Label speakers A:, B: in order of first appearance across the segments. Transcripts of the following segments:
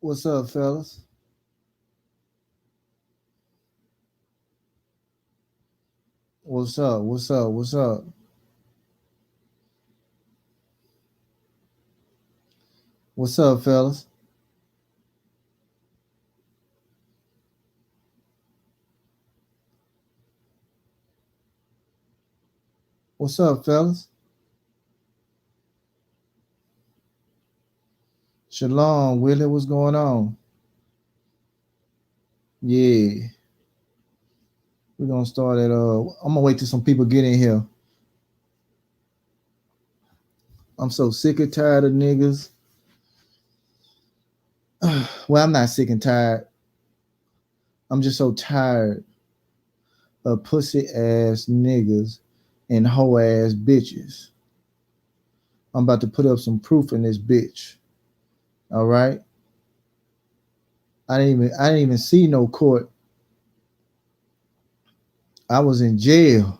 A: What's up, fellas? What's up? What's up? What's up? What's up, fellas? What's up, fellas? Shalom, Willie. What's going on? Yeah, we're gonna start at I'm gonna wait till some people get in here. I'm so sick and tired of niggas. Well, I'm not sick and tired. I'm just so tired of pussy ass niggas and hoe ass bitches. I'm about to put up some proof in this bitch. All right. I didn't even see no court. I was in jail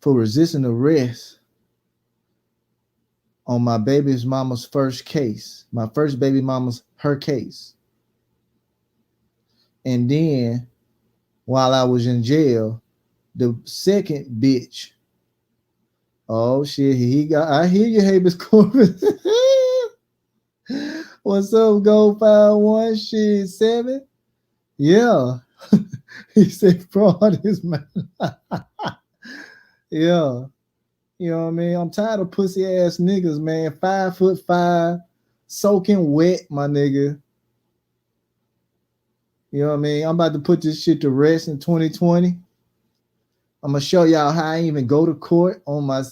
A: for resisting arrest on my baby's mama's first case, my first baby mama's her case. And then while I was in jail, the second bitch, oh shit, I hear you, habeas corpus. What's up, Go 51 shit 7? Yeah. He said fraud is man. Yeah. You know what I mean? I'm tired of pussy ass niggas, man. 5'5", soaking wet, my nigga. You know what I mean? I'm about to put this shit to rest in 2020. I'm gonna show y'all how I even go to court on my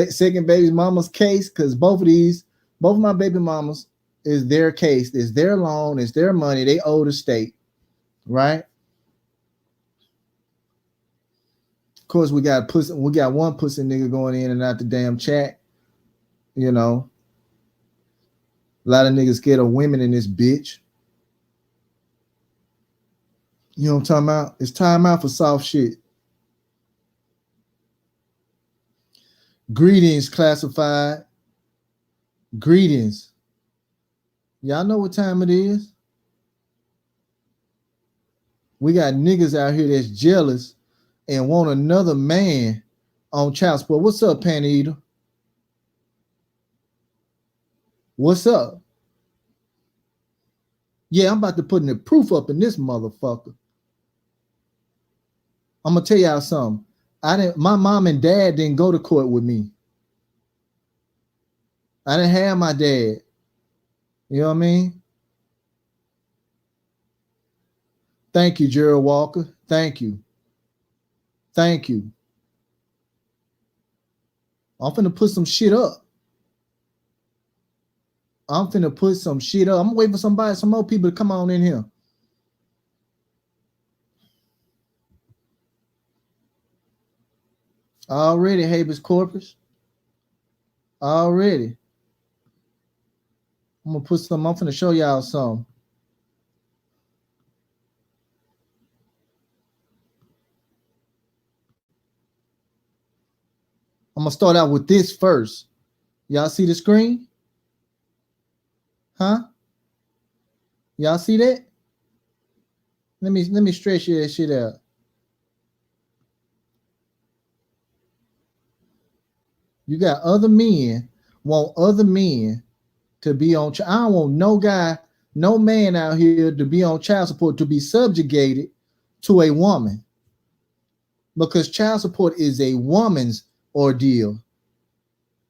A: second baby mama's case, because both of my baby mamas is their case, it's their loan, it's their money, they owe the state, right? Of course, we got one pussy nigga going in and out the damn chat. You know, a lot of niggas scared of women in this bitch. You know what I'm talking about? It's time out for soft shit. Greetings, classified. Greetings. Y'all know what time it is. We got niggas out here that's jealous and want another man on child support. What's up, Panty Eater? What's up? Yeah, I'm about to put the proof up in this motherfucker. I'm gonna tell y'all something. My mom and dad didn't go to court with me. I didn't have my dad. You know what I mean? Thank you, Gerald Walker. Thank you. Thank you. I'm finna put some shit up. I'm waiting for some more people to come on in here. Already, habeas corpus. Already. I'm finna show y'all some. I'm gonna start out with this first. Y'all see the screen? Huh? Y'all see that? Let me stretch that shit out. You got other men want other men to be on. I don't want no man out here to be on child support, to be subjugated to a woman, because child support is a woman's ordeal.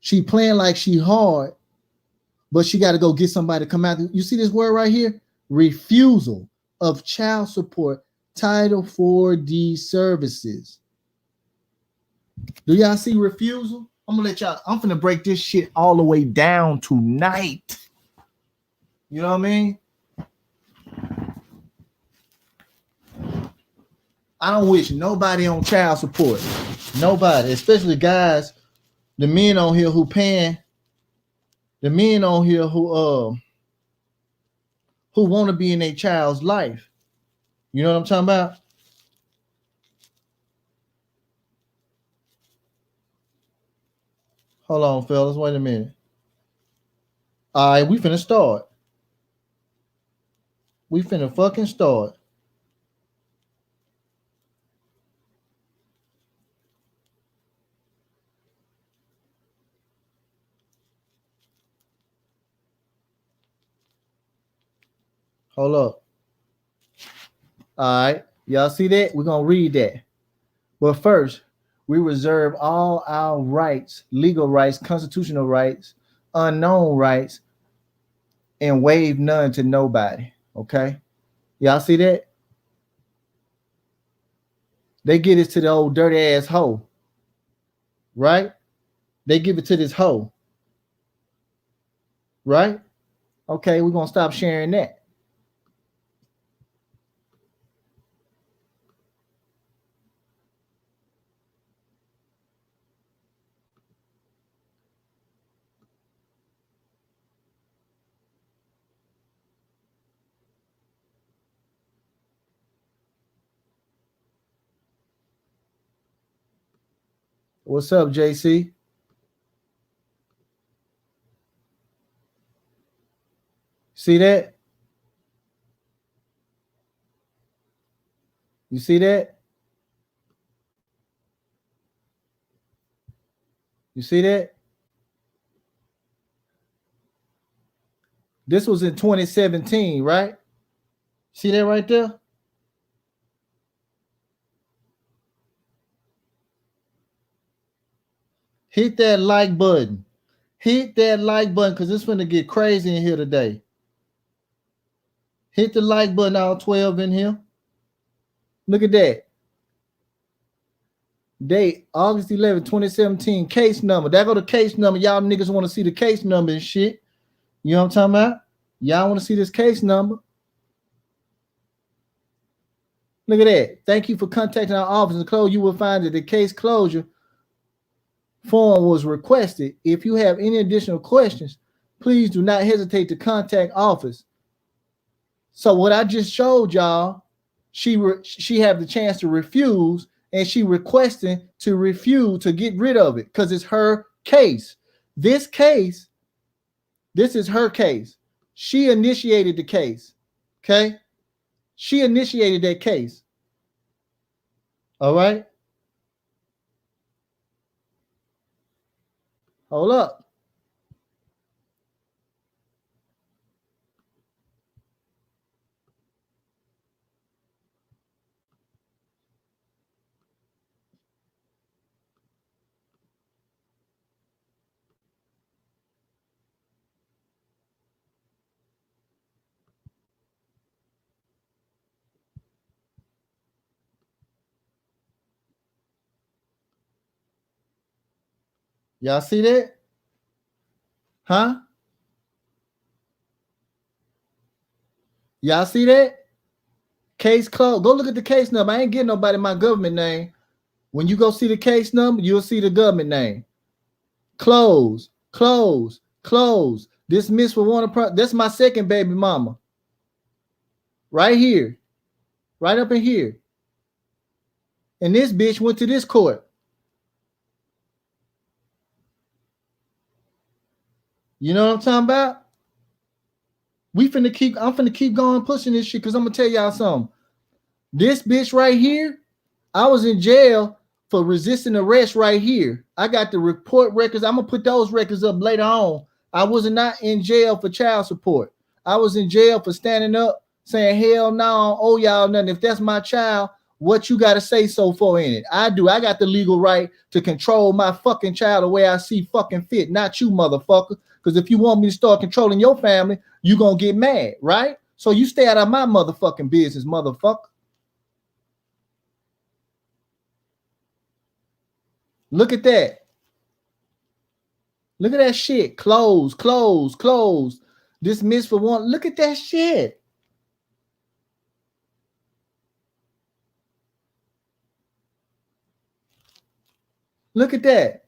A: She playing like she hard, but she got to go get somebody to come out. You see this word right here? Refusal of child support, Title 4D services. Do y'all see refusal? I'm finna break this shit all the way down tonight. You know what I mean? I don't wish nobody on child support. Nobody, especially guys, the men on here who paying, the men on here who want to be in their child's life. You know what I'm talking about? Hold on, fellas. Wait a minute. All right, we finna start. We finna fucking start. Hold up. All right. Y'all see that? We're gonna read that. But first, we reserve all our rights, legal rights, constitutional rights, unknown rights, and waive none to nobody. Okay? Y'all see that? They get it to the old dirty ass hoe. Right? They give it to this hoe. Right? Okay, we're gonna stop sharing that. What's up, JC? See that? You see that? You see that? This was in 2017, right? See that right there? Hit that like button. Hit that like button because it's gonna get crazy in here today. Hit the like button, all 12 in here. Look at that. Date August 11, 2017. Case number. That go the case number. Y'all niggas want to see the case number and shit. You know what I'm talking about? Y'all want to see this case number? Look at that. Thank you for contacting our office. And close, you will find that the case closure form was requested. If you have any additional questions, please do not hesitate to contact office. So what I just showed y'all, she had the chance to refuse, and she requesting to refuse to get rid of it because it's her case. This is her case. She initiated the case. Okay? She initiated that case. All right? Hold up. Y'all see that? Huh? Y'all see that? Case closed. Go look at the case number. I ain't getting nobody my government name. When you go see the case number, you'll see the government name. Close, close, close. Dismissed for one of that's my second baby mama. Right here. Right up in here. And this bitch went to this court. You know what I'm talking about? I'm finna keep going pushing this shit because I'm gonna tell y'all something. This bitch right here, I was in jail for resisting arrest right here. I got the report records. I'm gonna put those records up later on. I was not in jail for child support. I was in jail for standing up saying, hell no, oh y'all nothing. If that's my child, what you gotta say so for in it? I do. I got the legal right to control my fucking child the way I see fucking fit, not you, motherfucker. Because if you want me to start controlling your family, you gonna get mad, right? So you stay out of my motherfucking business, motherfucker. Look at that. Look at that shit. Close, close, close. Dismissed for one. Look at that shit. Look at that.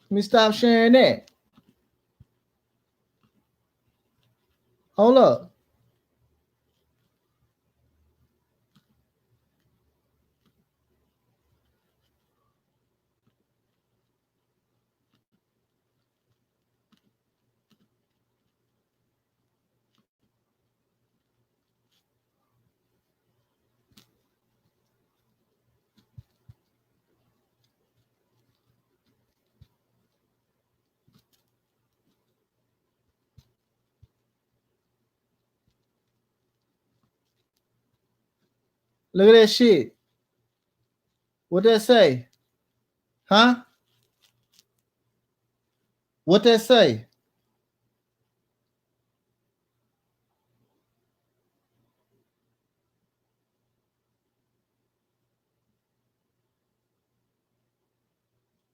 A: Let me stop sharing that. Hold up. Look at that shit. What that say? Huh? What that say?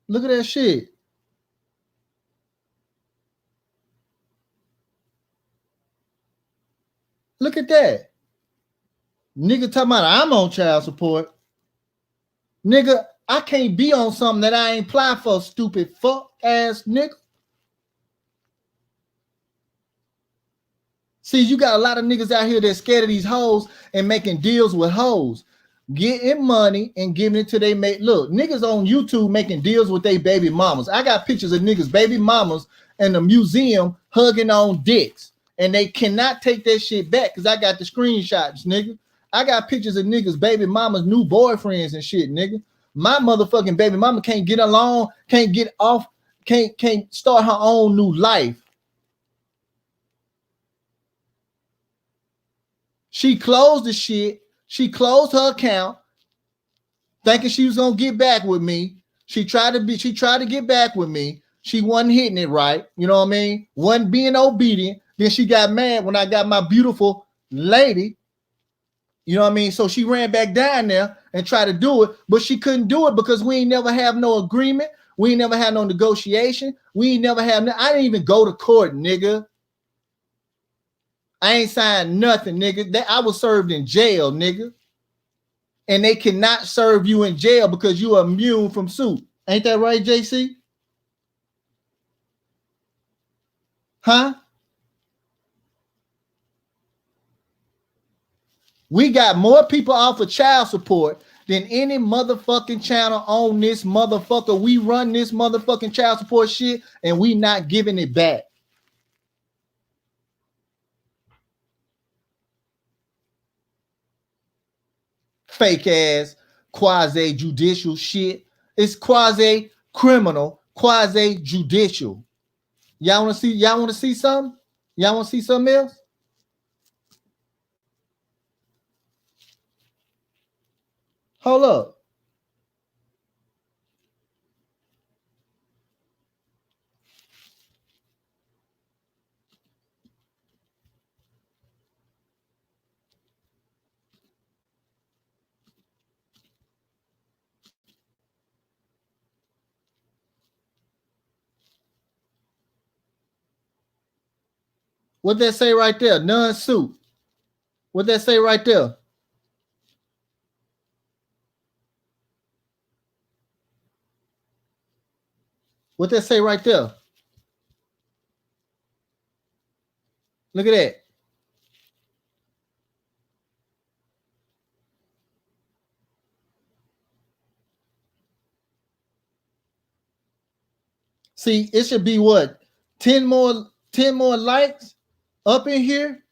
A: Look at that shit. Look at that. Nigga talking about I'm on child support. Nigga, I can't be on something that I ain't apply for, stupid fuck ass nigga. See, you got a lot of niggas out here that's scared of these hoes and making deals with hoes. Getting money and giving it to they mate. Look, niggas on YouTube making deals with their baby mamas. I got pictures of niggas' baby mamas in the museum hugging on dicks. And they cannot take that shit back because I got the screenshots, nigga. I got pictures of niggas' baby mamas' new boyfriends and shit, nigga. My motherfucking baby mama can't get along, can't get off, can't start her own new life. She closed the shit. She closed her account, thinking she was gonna get back with me. She tried to get back with me. She wasn't hitting it right. You know what I mean? Wasn't being obedient. Then she got mad when I got my beautiful lady. You know what I mean? So she ran back down there and tried to do it, but she couldn't do it because we ain't never have no agreement. We ain't never had no negotiation. We ain't never have. I didn't even go to court, nigga. I ain't signed nothing, nigga. I was served in jail, nigga. And they cannot serve you in jail because you are immune from suit. Ain't that right, JC? Huh? We got more people off of child support than any motherfucking channel on this motherfucker. We run this motherfucking child support shit and we not giving it back. Fake ass quasi judicial shit. It's quasi criminal, quasi judicial. Y'all want to see? Y'all want to see something? Y'all want to see something else? Hold up. What that say right there? Non-suit. What that say right there? What that say right there? Look at that. See, it should be what? 10 more likes up in here.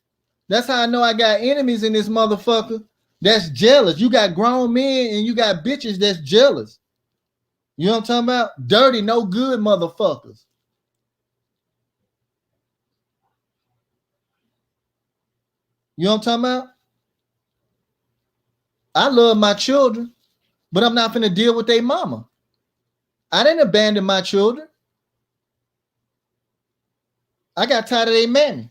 A: That's how I know I got enemies in this motherfucker. That's jealous. You got grown men and you got bitches that's jealous. You know what I'm talking about? Dirty, no good motherfuckers. You know what I'm talking about? I love my children, but I'm not finna deal with their mama. I didn't abandon my children. I got tired of their mammy.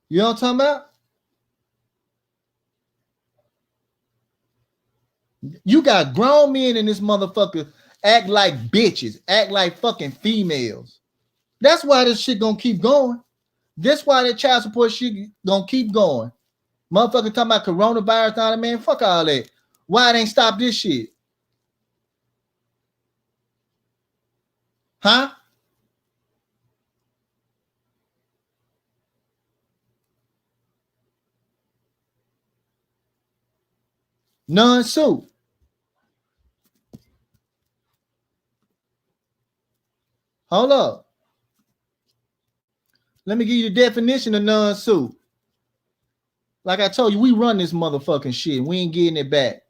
A: You know what I'm talking about? You got grown men in this motherfucker act like bitches, act like fucking females. That's why this shit gonna keep going. That's why that child support shit gonna keep going. Motherfucker talking about coronavirus, now, man. Fuck all that. Why it ain't stop this shit? Huh? Non-suit. Hold up. Let me give you the definition of non-suit. Like I told you, we run this motherfucking shit. We ain't getting it back.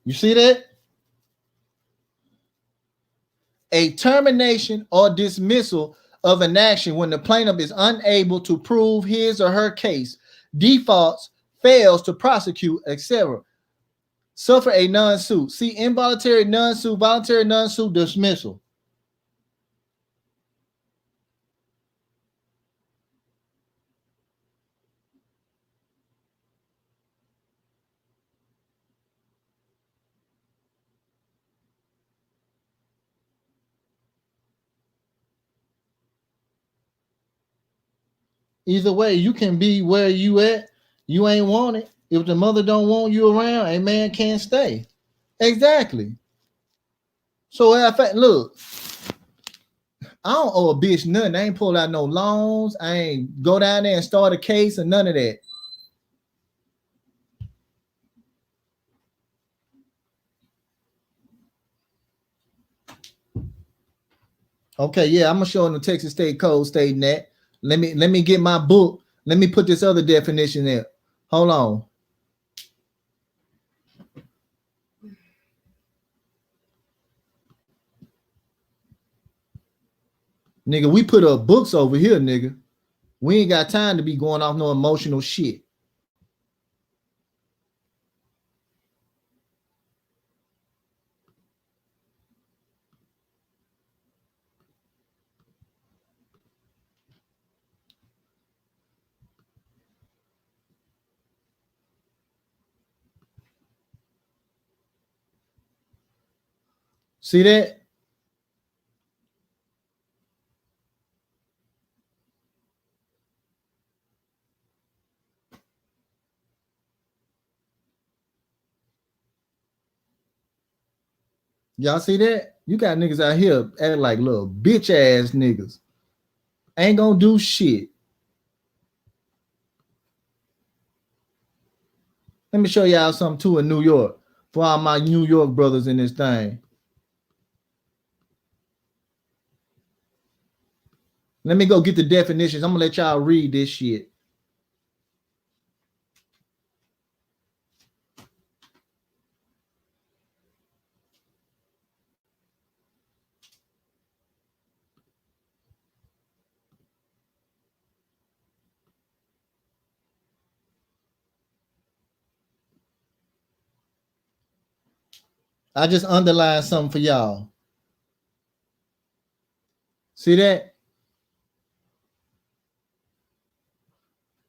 A: You see that? A termination or dismissal of an action when the plaintiff is unable to prove his or her case, defaults, fails to prosecute, etc. Suffer a non-suit. See, involuntary non-suit, voluntary non-suit, dismissal. Either way, you can be where you at. You ain't want it. If the mother don't want you around, a man can't stay. Exactly. So in fact, look, I don't owe a bitch nothing. I ain't pulled out no loans. I ain't go down there and start a case or none of that. Okay, yeah, I'm gonna show in the Texas State Code stating that. Let me get my book. Let me put this other definition there. Hold on. Nigga, we put up books over here, nigga. We ain't got time to be going off no emotional shit. See that? Y'all see that? You got niggas out here acting like little bitch ass niggas. Ain't gonna do shit. Let me show y'all something too in New York for all my New York brothers in this thing. Let me go get the definitions. I'm gonna let y'all read this shit. I just underlined something for y'all. See that?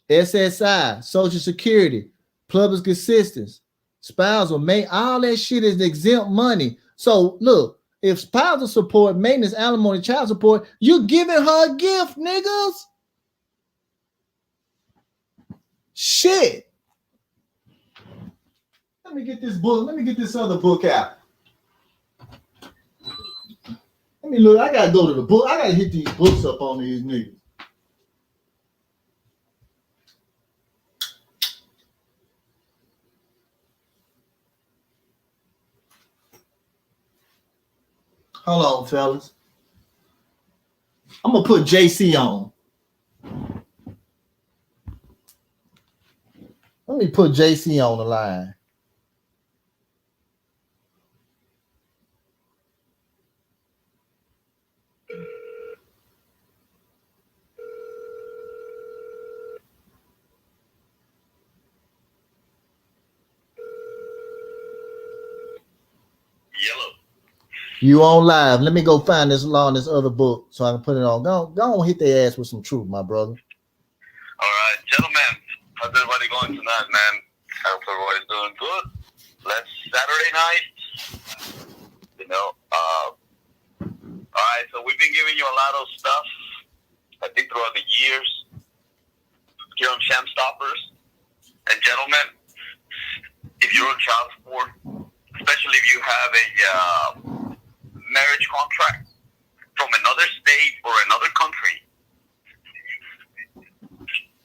A: SSI, Social Security, public assistance, spousal, all that shit is exempt money. So look, if spousal support, maintenance, alimony, child support, you giving her a gift, niggas. Shit. Let me get this book. Let me get this other book out. Let me look. I gotta go to the book. I gotta hit these books up on these niggas. Hold on, fellas. I'm gonna put JC on. Let me put JC on the line.
B: Yellow.
A: You on live. Let me go find this law in this other book so I can put it on. Go on, hit their ass with some truth, my brother.
B: All right, gentlemen. How's everybody going tonight, man? I hope everybody's doing good. Last Saturday night, you know. All right, so we've been giving you a lot of stuff, I think, throughout the years here on Shamstoppers. And gentlemen, if you're on child support, especially if you have a marriage contract from another state or another country,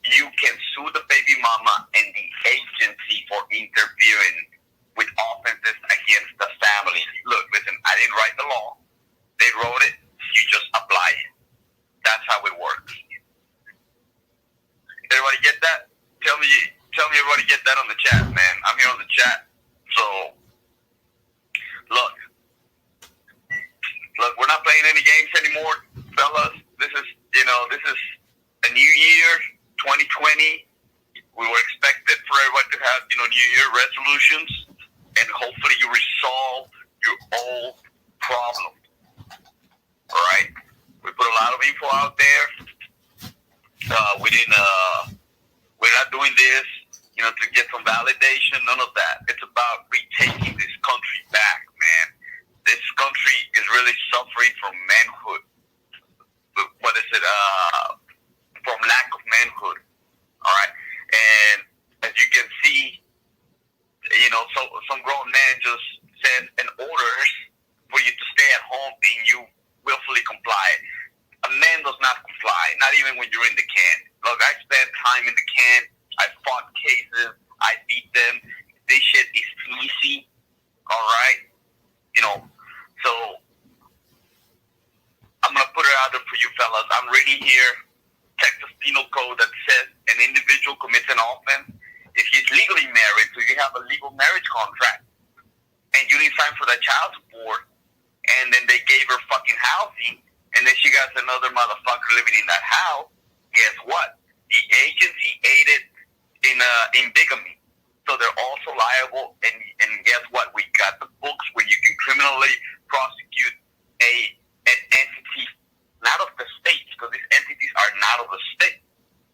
B: you can sue the baby mama and the agency for interfering with offenses against the family. Look, listen, I didn't write the law. They wrote it. You just apply it. That's how it works. Everybody get that? Tell me everybody get that on the chat, man. I'm here on the chat. So games anymore, fellas. This is a new year, 2020. We were expected for everyone to have, New Year resolutions, and hopefully you resolve your old problem. All right? We put a lot of info out there. We're not doing this, to get some validation. None of that. It's about retaking this country back, man. This country is really suffering from manhood. What is it? From lack of manhood. All right? And as you can see, so some grown man just sent an orders for you to stay at home and you willfully comply. A man does not comply, not even when you're in the can. Look, I spent time in the can. I fought cases. I beat them. This shit is easy. All right? So I'm going to put it out there for you fellas. I'm reading here Texas Penal Code that says an individual commits an offense if he's legally married, so you have a legal marriage contract, and you didn't sign for that child support, and then they gave her fucking housing, and then she got another motherfucker living in that house. Guess what? The agency aided in bigamy, so they're also liable. And guess what? We got the books where you can criminally prosecute an entity, not of the state, because these entities are not of the state.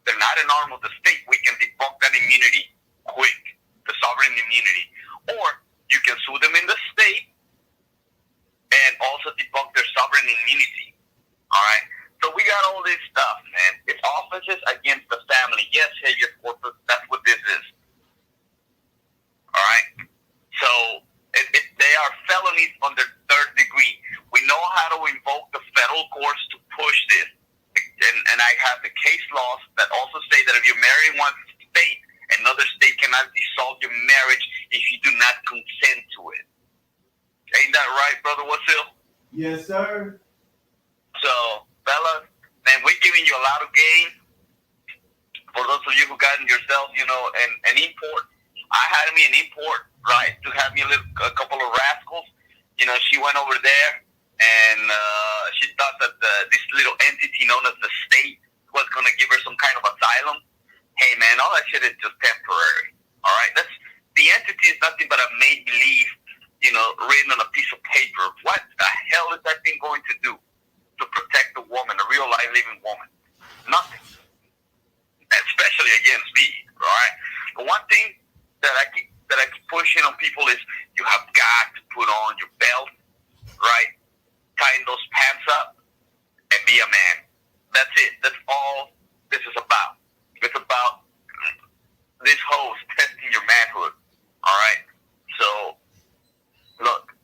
B: They're not an arm of the state. We can debunk that immunity quick, the sovereign immunity, or you can sue them in the state and also debunk their sovereign immunity. All right. So we got all this stuff, man. It's offenses against the family. Yes, habeas corpus. That's what this is. All right. So they are felonies under third degree. We know how to invoke the federal courts to push this. And I have the case laws that also say that if you marry one state, another state cannot dissolve your marriage if you do not consent to it. Ain't that right, Brother Wasil?
C: Yes, sir.
B: So, fellas, man, we're giving you a lot of game. For those of you who gotten yourself, an import. I had me an import, right, to have me a couple of rascals. She went over there, and she thought that this little entity known as the state was going to give her some kind of asylum. Hey, man, all that shit is just temporary. All right? The entity is nothing but a make-believe, written on a piece of paper. What the hell is that thing going to do to protect a woman, a real life living woman? Nothing. Especially against me, all right? The one thing that I keep pushing on people is you have got to put on your belt, right? Tighten those pants up and be a man. That's it. That's all this is about. It's about this host testing your manhood, all right? So, look,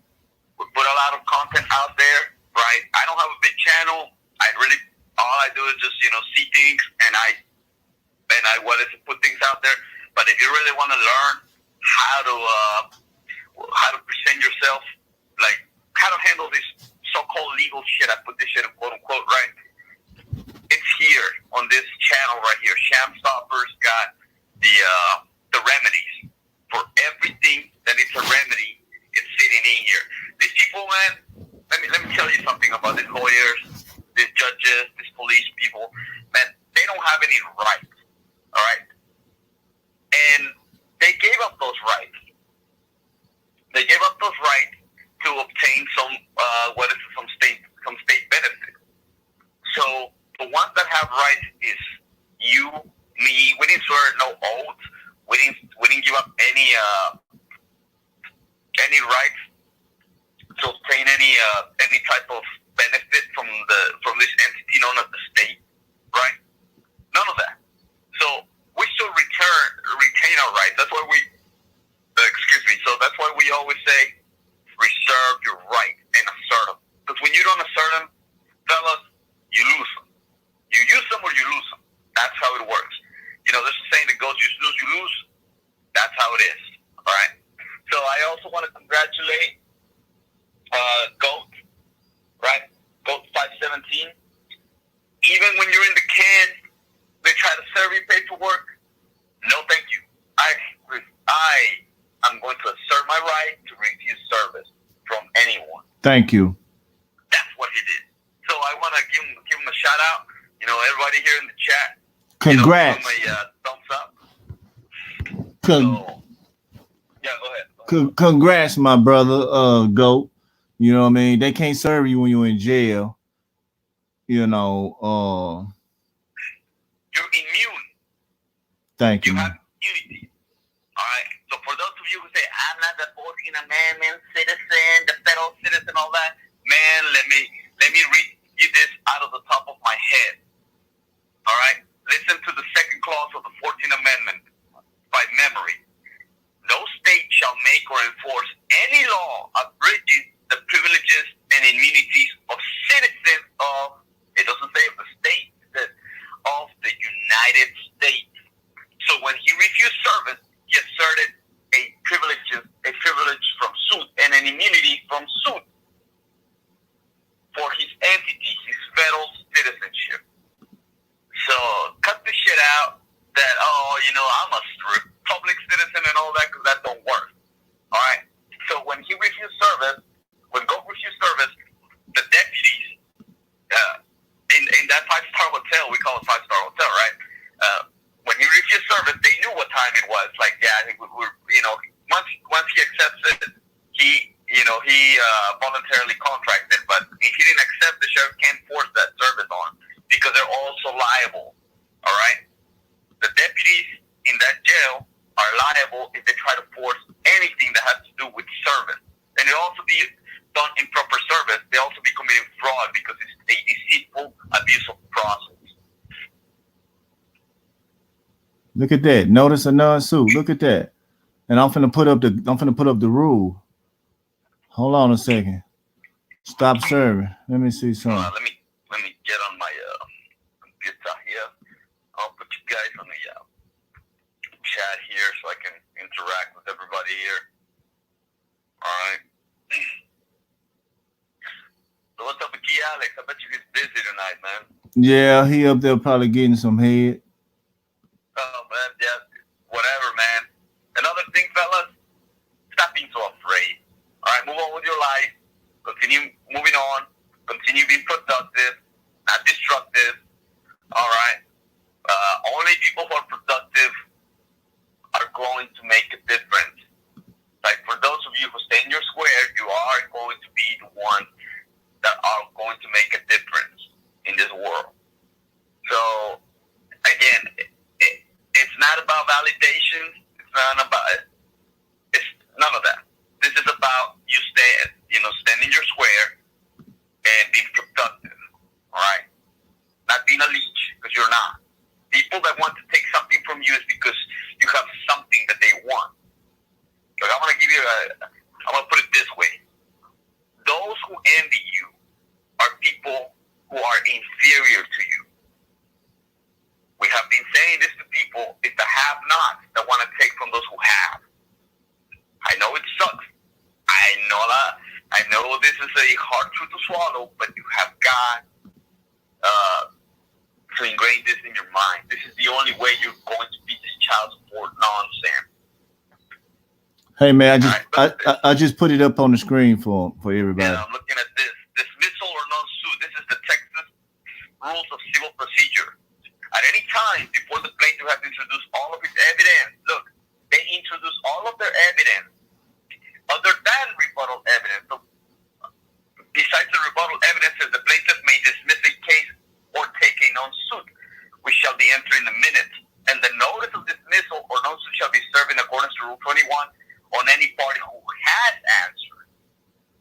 B: we put a lot of content out there, right? I don't have a big channel. All I do is just, see things, and I wanted to put things out there. But if you really want to learn how to present yourself, like how to handle this so-called legal shit, I put this shit in quote unquote, right? It's here on this channel right here. Shamstoppers got the remedies for everything that is a remedy. It's sitting in here. These people, man, let me tell you something about these lawyers, these judges, these police people. Man, they don't have any rights. All right, and they gave up those rights. They gave up those rights to obtain some state benefit. So the ones that have rights is you, me. We didn't swear no oaths. We didn't give up any rights to obtain any type of benefit from this entity known as the state, right? None of that. So we still retain our rights. That's why So that's why we always say reserve your right and assert them. Because when you don't assert them, fellas, you lose them. You use them or you lose them. That's how it works. There's a saying that goes, you snooze, you lose. That's how it is. All right. So I also want to congratulate GOAT, right? GOAT 517. Even when you're in the can, they try to serve you paperwork. No, thank you. I am going to assert my right to refuse service from anyone.
A: Thank you.
B: That's what he did. So shout out. You know, everybody here in the chat.
A: Congrats.
B: You know, thumbs up. Yeah, go ahead.
A: Congrats, my brother, Goat. You know what I mean? They can't serve you when you're in jail. You know,
B: you're immune.
A: Thank you.
B: You have immunity. All right. So for those of you who say I'm not the 14th Amendment citizen, the federal citizen, all that, man, let me read you this out of the top of my head. All right. Listen to the second clause of the 14th Amendment by memory. No state shall make or enforce any law abridging the privileges and immunities of citizens of, it doesn't say of the state, it says of the United States. So when he refused service, he asserted a privilege from suit and an immunity from suit for his entity, his federal citizenship. So cut the shit out that, I'm a public citizen and all that, because that don't work. All right. So when he refused service, when Goat refused service, the deputies in that 5-star hotel, we call it 5-star hotel, right? When he refused service, they knew what time it was. Like, yeah, once he accepts it, he voluntarily contracted. But if he didn't accept, the sheriff can't force that service on because they're also liable. All right. The deputies in that jail are liable if they try to force anything that has to do with service. And it also be done improper service. They also be committing fraud because it's a deceitful abuse of process.
A: Look at that. Notice a non-suit. Look at that. And I'm finna put up the rule. Hold on a second. Stop serving. Let me see something.
B: Let me get on my computer here. I'll put you guys on the chat here so I can interact with everybody here. All right. So what's up with Key Alex? I bet you he's busy tonight, man.
A: Yeah, he up there probably getting some head.
B: Oh, man, yeah. Whatever, man. Another thing, fellas, stop being so afraid. All right, move on with your life. Continue moving on. Continue being productive, not destructive. All right. Only people who are productive are going to make a difference. Like for those of you who stay in your square, you are going to be the ones that are going to make a difference in this world. So, again, it's not about validation. It's none of that. This is about you stand in your square and being productive. All right? Not being a leech, because you're not. People that want to take something from you is because you have something that they want. Like I'm going to put it this way. Those who envy you are people who are inferior to you. We have been saying this to people. It's the have-nots that want to take from those who have. I know it sucks. I know this is a hard truth to swallow, but you have got to ingrain this in your mind. This is the only way you're going to beat this child support nonsense.
A: Hey man, I just put it up on the screen for everybody.
B: Yeah, I'm looking at this. Dismissal or non-suit. This is the Texas Rules of Civil Procedure. At any time before the plaintiff has introduced all of his evidence, look, they introduce all of their evidence other than rebuttal evidence. So, besides the rebuttal evidence, the plaintiff may dismiss a case or take a non-suit, which shall be entered in the minutes. And the notice of dismissal or non-suit shall be served in accordance to Rule 21 on any party who has answered,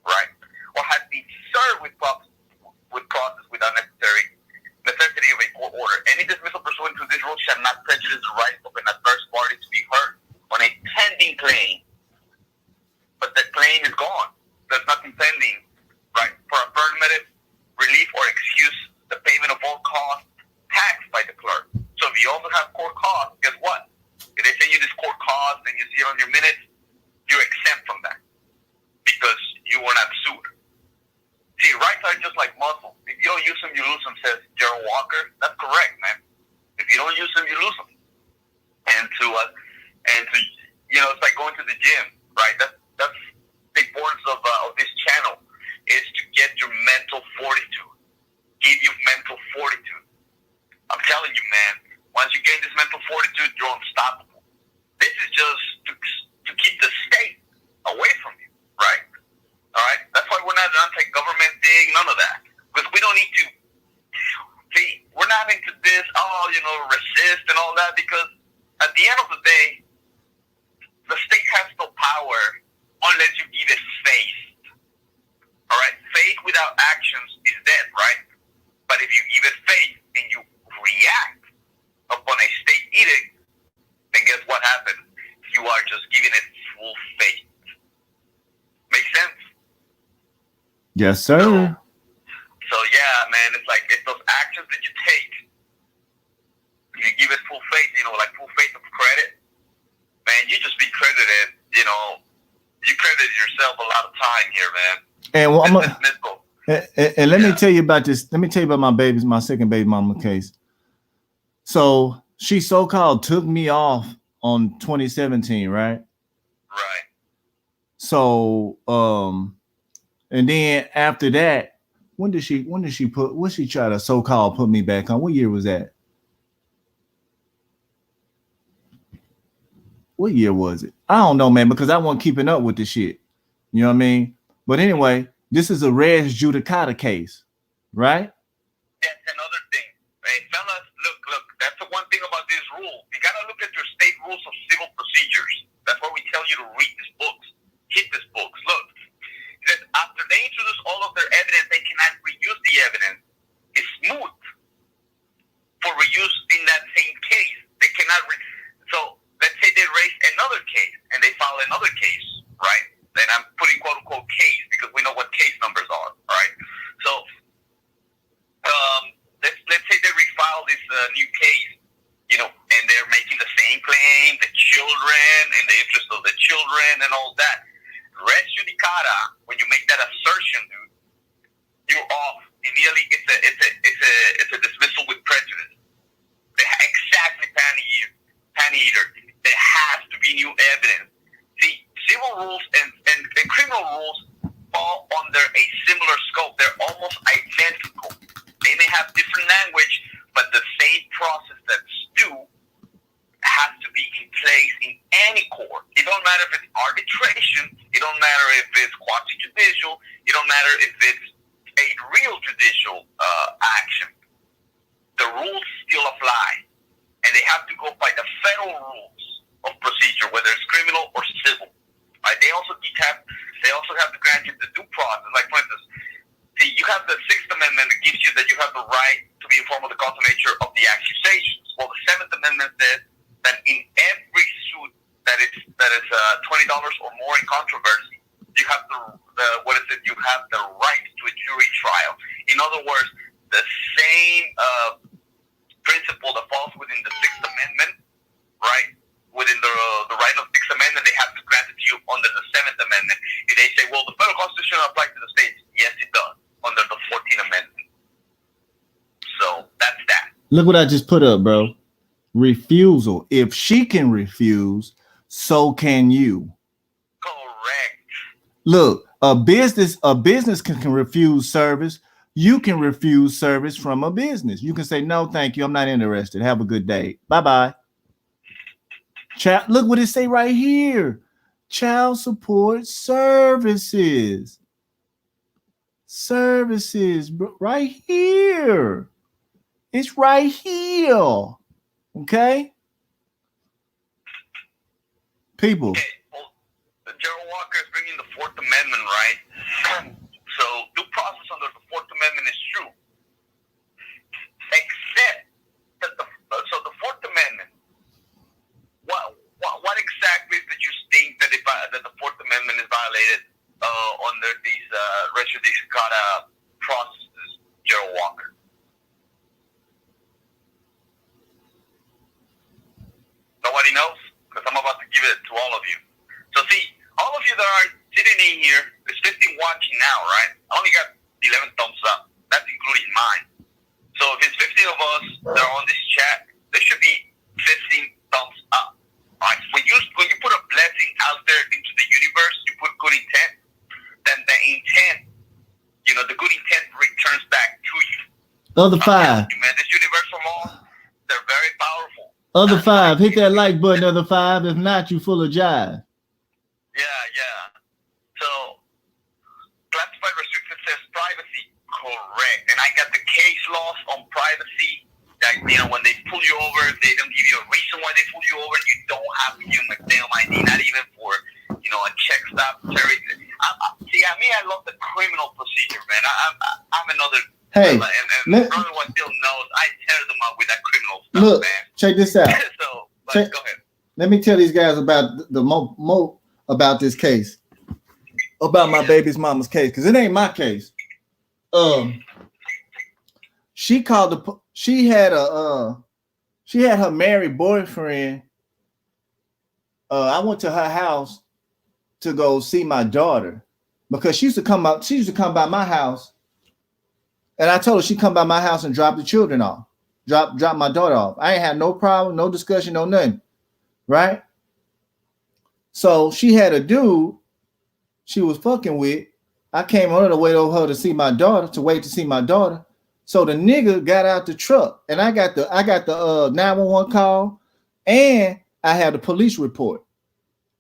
B: right, or has been served with process without necessity of a court order. Any dismissal pursuant to this rule shall not prejudice the rights of an adverse party to be heard on a pending claim. But the claim is gone. There's nothing pending, right, for affirmative relief or excuse the payment of all costs taxed by the clerk. So if you also have court costs, guess what? If they send you this court cost and you see it on your minutes, you're exempt from that because you were not sued. See, rights are just like muscles. If you don't use them, you lose them, says Gerald Walker. That's correct, man. If you don't use them, you lose them. And to it's like going to the gym, right? That's the importance of this channel is to get your mental fortitude, give you mental fortitude. and all that, because at the end of the day, the state has no power unless you give it faith. All right? Faith without actions is dead, right? But if you give it faith and you react upon a state edict, then guess what happens? You are just giving it full faith. Make sense?
A: Yes, sir.
B: So yeah, man, it's like if those actions that you take, you give it full faith, like full faith of credit, man, you just be credited, you credited yourself a lot of time here, man.
A: And well, and let me tell you about this. Let me tell you about my second baby mama case. So she so-called took me off on 2017, right?
B: Right.
A: So and then after that, what she try to so-called put me back on? What year was that? What year was it? I don't know, man, because I wasn't keeping up with the shit. You know what I mean? But anyway, this is a res judicata case, right?
B: That's another thing. Hey, fellas, look, that's the one thing about this rule. You got to look at your state rules of civil procedures. That's why we tell you to read these books. Keep these books. Look, it says after they introduce all of their evidence, they cannot reuse the evidence. It's moot for reuse in that same case. They cannot so let's say they raise another case and they file another case, right? Then I'm putting quote unquote case because we know what case numbers are, right? So let's say they refile this new case, and they're making the same claim, the children, in the interest of the children and all that. Res judicata, when you make that assertion, dude, you're off immediately. It's a dismissal with prejudice. Exactly, panty eater. There has to be new evidence. See, civil rules and criminal rules fall under a similar scope. They're almost identical. They may have different language, but the same process that's due has to be in place in any court. It don't matter if it's arbitration. It don't matter if it's quasi-judicial. It don't matter if it's a real judicial action. The rules still apply, and they have to go by the federal rules of procedure, whether it's criminal or civil. Right? They also have to grant you the due process. Like, for instance, see, you have the Sixth Amendment that gives you that you have the right to be informed of the cause and nature of the accusations. Well, the Seventh Amendment says that in every suit that is $20 or more in controversy, you have you have the right to a jury trial. In other words, the same principle that falls within the Sixth Amendment, right? Within the right of the Sixth Amendment, they have to grant it to you under the Seventh Amendment. If they say, well, the federal Constitution applies to the states, yes, it does, under the 14th Amendment. So that's that.
A: Look what I just put up, bro. Refusal. If she can refuse, so can you.
B: Correct.
A: Look, a business can refuse service. You can refuse service from a business. You can say, no, thank you. I'm not interested. Have a good day. Bye-bye. Look what it say right here. Child support services. Services, right here. It's right here. Okay? People.
B: Okay, well, Gerald Walker is bringing the Fourth Amendment, right? So due process under the Fourth Amendment is true. Except that the Fourth Amendment, what exactly did you think that the Fourth Amendment is violated under these res judicata processes, Gerald Walker? Nobody knows? Because I'm about to give it to all of you. So see, all of you that are sitting in here, there's 15 watching now, right? I only got 11 thumbs up. That's including mine. So if it's 15 of us that are on this chat, there should be 15 thumbs up. Right? When you put a blessing out there into the universe, you put good intent, then the intent, the good intent returns back to you.
A: Other five.
B: Man, this universal law, they're very powerful.
A: Other five. Hit that like button, other five. If not, you full of jive.
B: Yeah. So, classified restriction says privacy. Correct. And I got the case laws on privacy Like, when they pull you over, they don't give you a reason why they pull you over. You don't have to give them a damn ID, not even for, a check stop. See, I love the criminal procedure, man. I'm another.
A: Hey,
B: and brother, what still knows, I tear them up with that criminal stuff,
A: look,
B: man.
A: Check this out.
B: Go ahead.
A: Let me tell these guys about the about this case, about my baby's mama's case, because it ain't my case. She called she had her married boyfriend. I went to her house to go see my daughter because she used to come by my house, and I told her she'd come by my house and drop the children off, drop my daughter off. I ain't had no problem, no discussion, no nothing, right? So she had a dude she was fucking with. I came on her to wait over her to see my daughter, So the nigga got out the truck, and I got the 911 call, and I had the police report.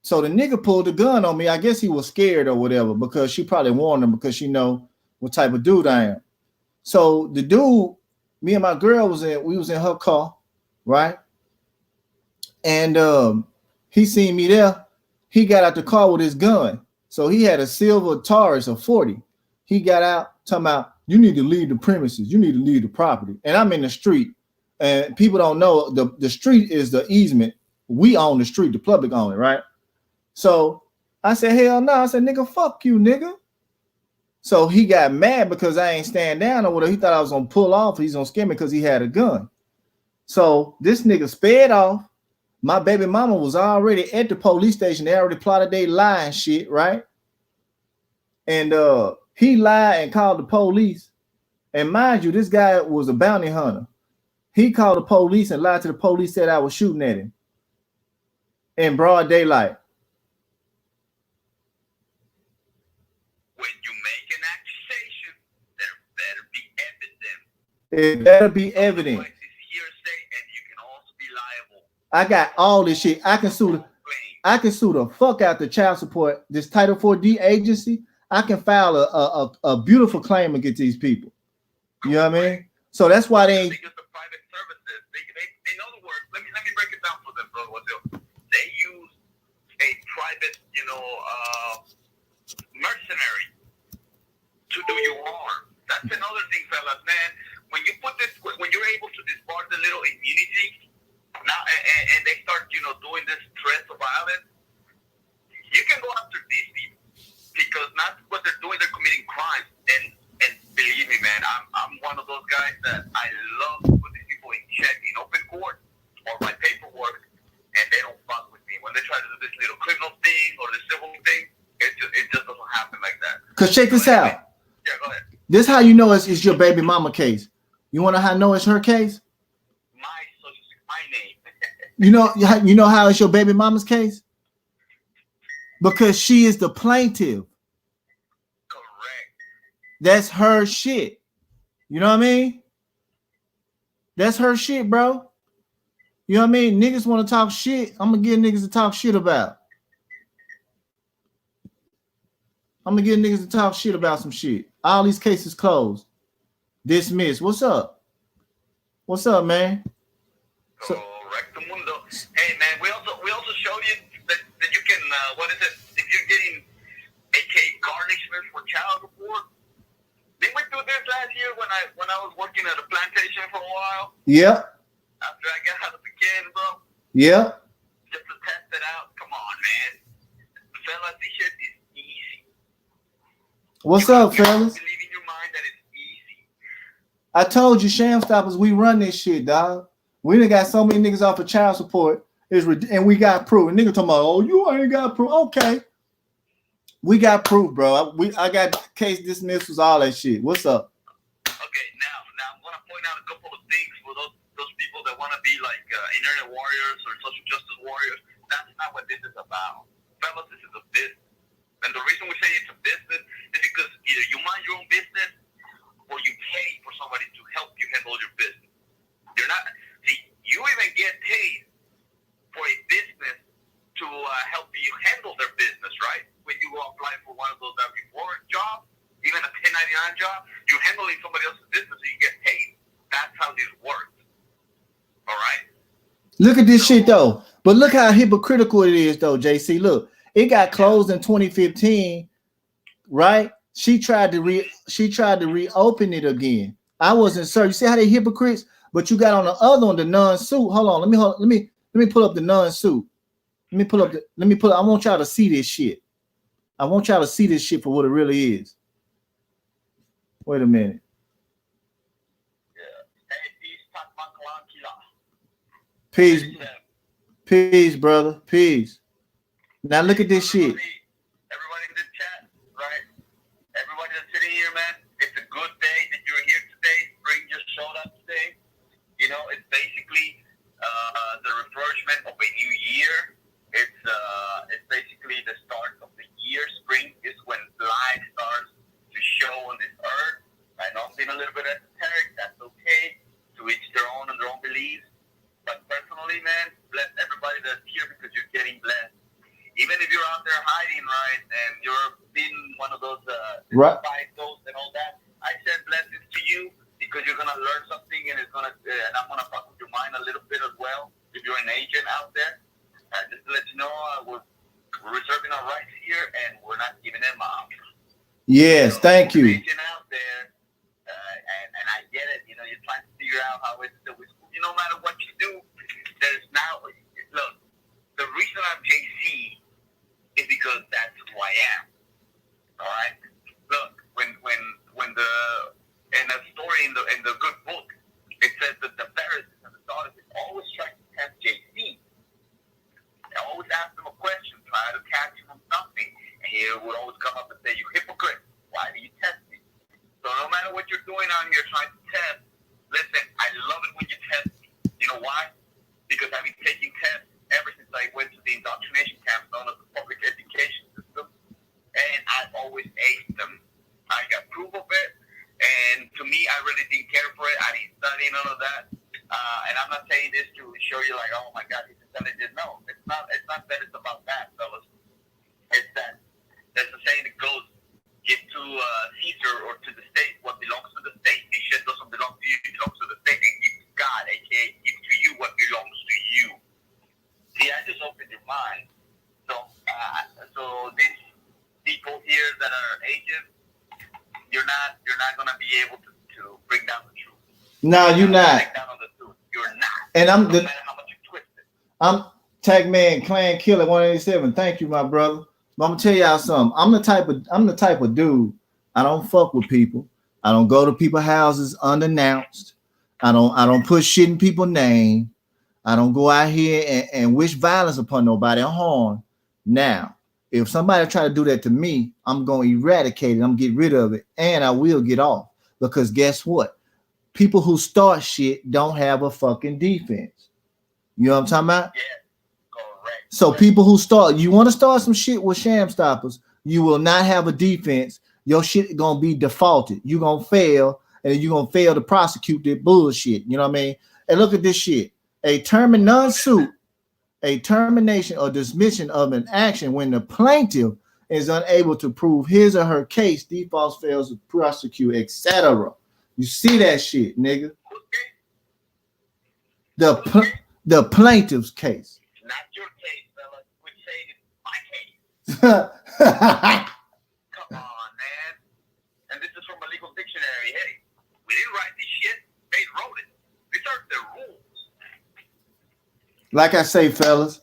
A: So the nigga pulled the gun on me. I guess he was scared or whatever, because she probably warned him because she know what type of dude I am. So the dude, me and my girl we was in her car, right? And he seen me there. He got out the car with his gun. So he had a silver Taurus, a 40. He got out talking about, you need to leave the premises. You need to leave the property. And I'm in the street. And people don't know the street is the easement. We own the street. The public own it, right? So I said, hell no. I said, nigga, fuck you, nigga. So he got mad because I ain't stand down or whatever. He thought I was going to pull off. He's going to scare me because he had a gun. So this nigga sped off. My baby mama was already at the police station. They already plotted their lie and shit, right? And he lied and called the police. And mind you, this guy was a bounty hunter. He called the police and lied to the police, said I was shooting at him in broad daylight.
B: When you make an accusation, there better be evidence.
A: It better be evident.
B: Otherwise, it's hearsay, and you can also be liable.
A: I got all this shit. I can sue the fuck out the child support, this Title 4D agency. I can file a beautiful claim against these people. You know what I mean? So that's why they ain't.
B: Because the private services, in other words, let me break it down for them, brother. They use a private, mercenary to do you harm. That's another thing, fellas, man. When you're able to disbar the little immunity now, and they start, doing this threat of violence, you can go after these people because not what they're doing, they're committing crimes. And believe me, man, I'm one of those guys that I love to put these people in check in open court or by paperwork, and they don't fuck with me. When they try to do this little criminal thing or the civil thing, it just doesn't happen like that.
A: Cause check this out.
B: Yeah, go ahead.
A: This how you know it's your baby mama case. You want to how I know it's her case?
B: My name.
A: You know how it's your baby mama's case? Because she is the plaintiff.
B: Correct.
A: That's her shit. You know what I mean? That's her shit, bro. You know what I mean? Niggas want to talk shit. I'm gonna get niggas to talk shit about. Some shit. All these cases closed. Dismissed. What's up? What's up, man?
B: Correcto mundo. Hey, man, we also showed you that you can, what is it? If you're getting AKA garnishment for child support. Didn't we do this last year when I was working at a plantation for a while?
A: Yeah.
B: After I got out of the can, bro.
A: Yeah.
B: Just to test it out. Come on, man. Fellas, this shit is easy.
A: What's up, fellas?
B: Believe in your mind that it's easy.
A: I told you, Shamstoppers, we run this shit, dog. We done got so many niggas off of child support, and we got proof. And nigga talking about, oh, you ain't got proof. Okay. We got proof, bro. I got case dismissals, all that shit. What's up?
B: Okay, now I'm gonna point out a couple of things for those people that want to be like internet warriors or social justice warriors. That's not what this is about, fellas. This is a business, and the reason we say it's a business is because either you mind your own business or you pay for somebody to help you handle your business. You even get paid for a business to help you handle their business, right? When you go apply for one of those W-4 jobs, even a 1099 job, you're handling somebody else's business, so you get paid. That's how this works.
A: Look at this shit though. But look how hypocritical it is though, JC. Look, it got closed in 2015, right? She tried to reopen it again. I wasn't sure. You see how they hypocrites? But you got on the other one, the non-suit. Hold on, let me pull up the non-suit. I want y'all to see this shit. I want y'all to see this shit for what it really is. Wait a minute. Peace, peace, brother. Peace. Now look at this shit.
B: Everybody in this chat, right? Everybody that's sitting here, man. It's a good day that you're here today. Bring your soda today. You know, it's basically the refreshment of a new year. It's basically the start of the year. Spring is when life starts to show on this earth. I know I'm being a little bit esoteric. That's okay. To each their own and their own beliefs. But personally, man, bless everybody that's here because you're getting blessed. Even if you're out there hiding, right, and you're being one of those
A: right
B: ghosts and all that, I send blessings to you because you're gonna learn something, and it's gonna, and I'm gonna fuck with your mind a little bit as well. If you're an agent out there, just to let you know, we're reserving our rights here, and we're not giving them up.
A: Yes, so, thank you.
B: Agent out there, and I get it. You know, you're trying to figure out how it's that we. No matter what you do, there's now, look, the reason I'm JC is because that's who I am. All right? Look, when the, in a story in the good book, it says that the Pharisees and the Sadducees always try to tempt JC. They always ask him a question, try to catch him on something, and he would always come up and say, "You hypocrite, why do you test me?" So no matter what you're doing out here trying to test, listen, I love it when you test me. You know why? Because I've been taking tests ever since I went to the indoctrination camp known as the public education system, and I've always aced them. I got proof of it, and to me, I really didn't care for it. I didn't study none of that. And I'm not saying this to show you like, oh my God, he's intelligent. No, it's not. It's not that. It's about that, fellas. It's that. There's a saying that goes, "Give to Caesar or to the state what belongs to the state. This shit doesn't belong to you. It belongs to the state. And give to God, aka give to you what belongs to you." See, I just opened your mind. So these people here that are agents, you're not gonna be able to bring down the truth.
A: No, you're not.
B: Bring down on the truth. You're not.
A: And
B: no matter how much you twist it.
A: I'm Tagman Clan Killer 187. Thank you, my brother. But I'm gonna tell y'all something. I'm the type of dude. I don't fuck with people. I don't go to people's houses unannounced. I don't put shit in people's name. I don't go out here and wish violence upon nobody or harm. Now, if somebody try to do that to me, I'm gonna eradicate it. I'm gonna get rid of it, and I will get off. Because guess what? People who start shit don't have a fucking defense. You know what I'm talking about?
B: Yeah. Correct.
A: So people who start, you want to start some shit with Sham Stoppers, you will not have a defense. Your shit gonna be defaulted. You're gonna fail, and you're gonna fail to prosecute that bullshit. You know what I mean? And look at this shit. A non-suit, a termination or dismission of an action when the plaintiff is unable to prove his or her case, defaults, fails to prosecute, etc. You see that shit, nigga? The plaintiff's case.
B: Not your case, fella. Quit saying it's my case. Come on, man. And this is from a legal dictionary. Hey, we didn't write this shit. They wrote it. These are the rules.
A: Like I say, fellas,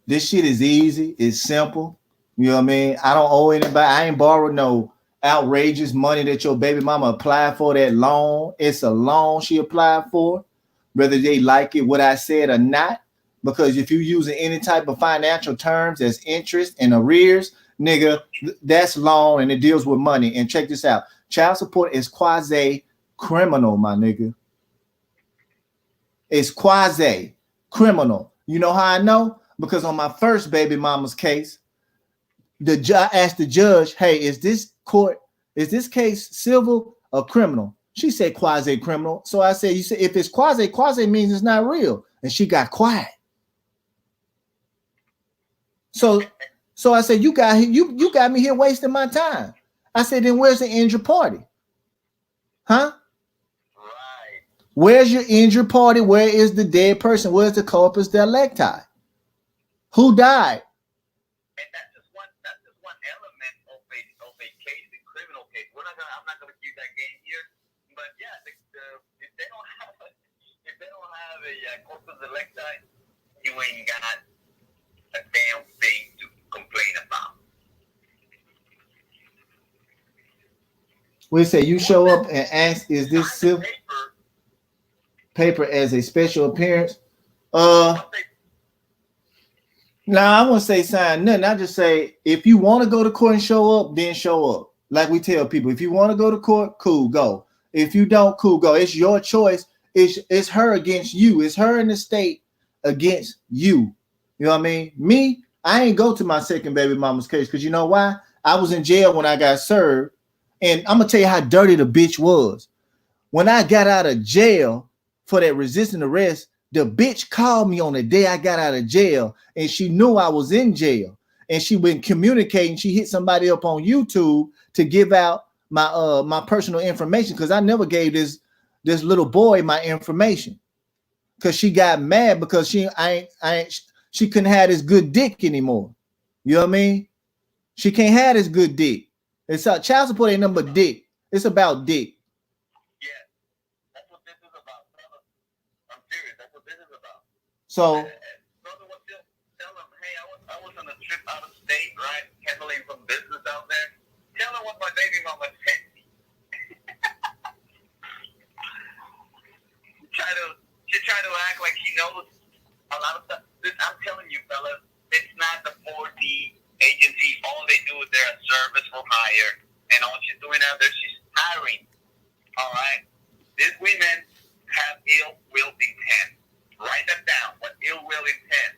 A: this shit is easy. It's simple. You know what I mean? I don't owe anybody. I ain't borrowed no outrageous money that your baby mama applied for that loan. It's a loan she applied for, whether they like it, what I said or not. Because if you're using any type of financial terms as interest and arrears, nigga, that's loan and it deals with money. And check this out. Child support is quasi-criminal, my nigga. It's quasi-criminal. You know how I know? Because on my first baby mama's case, I asked the judge, hey, is this case civil or criminal? She said quasi-criminal. So I said, you said if it's quasi means it's not real. And she got quiet. So I said, you got me here wasting my time. I said, then where's the injured party? Huh?
B: Right.
A: Where's your injured party? Where is the dead person? Where's the corpus delicti? Who died?
B: And that's just one element of a case, a criminal case. I'm not gonna give that game here, but yeah, if they don't have a corpus delicti, you ain't got a damn thing to complain about.
A: We say you show up and ask, "Is this civil paper as a special appearance?" Now I won't say sign nothing. I just say if you want to go to court and show up, then show up. Like we tell people, if you want to go to court, cool, go. If you don't, cool, go. It's your choice. It's her against you. It's her in the state against you. You know what I mean? Me, I ain't go to my second baby mama's case because you know why? I was in jail when I got served, and I'm gonna tell you how dirty the bitch was. When I got out of jail for that resisting arrest, the bitch called me on the day I got out of jail, and she knew I was in jail. And she been communicating. She hit somebody up on YouTube to give out my personal information because I never gave this little boy my information because she got mad because she couldn't have this good dick anymore. You know what I mean? She can't have this good dick. It's child support ain't nothing but dick. It's about dick. So,
B: tell them, hey, I was on a trip out of state, right? Handling some business out there. Tell them what my baby mama sent me. She try to act like she knows a lot of stuff. I'm telling you, fellas, it's not the 4D agency. All they do is they're a service for hire, and all she's doing out there, she's hiring. All right, these women have ill will intent. Write that down. What ill will intent?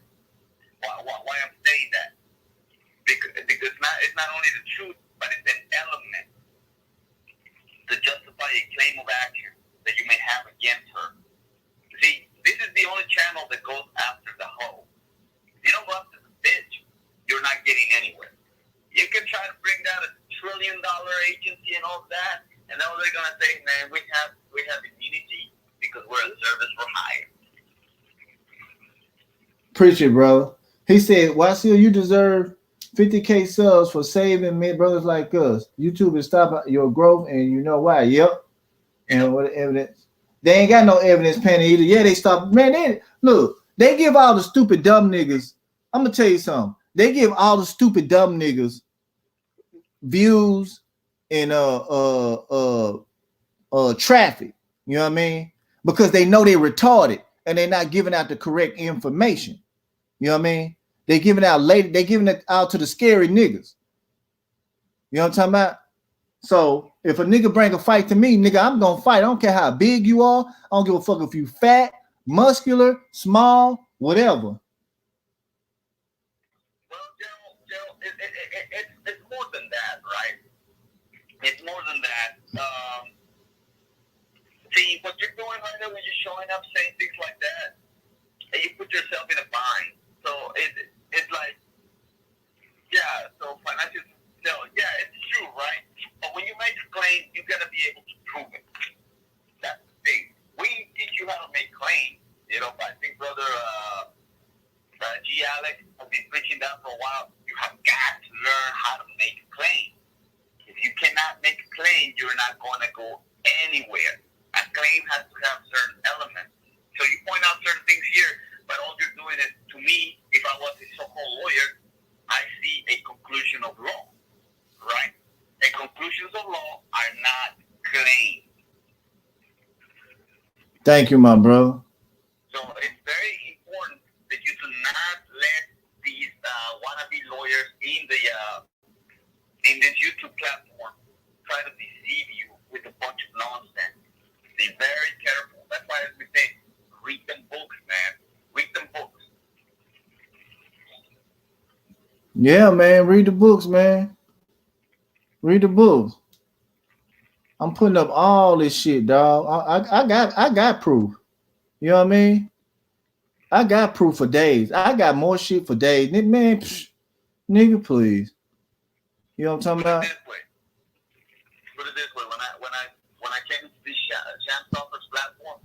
B: Why I'm saying that? Because it's not only the truth, but it's an element to justify a claim of action that you may have against her. See, this is the only channel that goes after the hoe. If you don't go after the bitch, you're not getting anywhere. You can try to bring down a $1 trillion agency and all that, and then they're gonna say, man, we have immunity because we're a service for hire.
A: Appreciate it, brother. He said, Wasil, you deserve 50K subs for saving me brothers like us. YouTube is stopping your growth, and you know why. Yep. And what evidence? They ain't got no evidence, Penny, either. Yeah, they stopped. Man, they give all the stupid dumb niggas. I'm gonna tell you something. They give all the stupid dumb niggas views and traffic. You know what I mean? Because they know they're retarded and they're not giving out the correct information. You know what I mean? They giving it out to the scary niggas. You know what I'm talking about? So if a nigga bring a fight to me, nigga, I'm gonna fight. I don't care how big you are. I don't give a fuck if you fat, muscular, small, whatever.
B: Well, Joe, it's more than that, right? It's more than that. See, what you're doing right now when you're showing up saying things like that, and you put yourself in a bind. So it's like, yeah, so financial, yeah, it's true, right? But when you make a claim, you got to be able to prove it. That's the thing. We teach you how to make claims. You know, I think Brother G. Alex has been preaching that for a while. You have got to learn how to make a claim. If you cannot make a claim, you're not going to go anywhere. A claim has to have certain elements. So you point out certain things here, but all you're doing is, to me, if I was a so-called lawyer, I see a conclusion of law, right? And conclusions of law are not claims.
A: Thank you, my bro.
B: So it's very important that you do not let these wannabe lawyers in this YouTube platform try to deceive you with a bunch of nonsense. Be very careful. That's why, as we say, read them books, man. Read them books.
A: Yeah, man. Read the books, man. Read the books. I'm putting up all this shit, dog. I got proof. You know what I mean? I got proof for days. I got more shit for days. Man, nigga, please. You know what I'm talking about?
B: Put it this way. When I came to this Shamstoppers platform,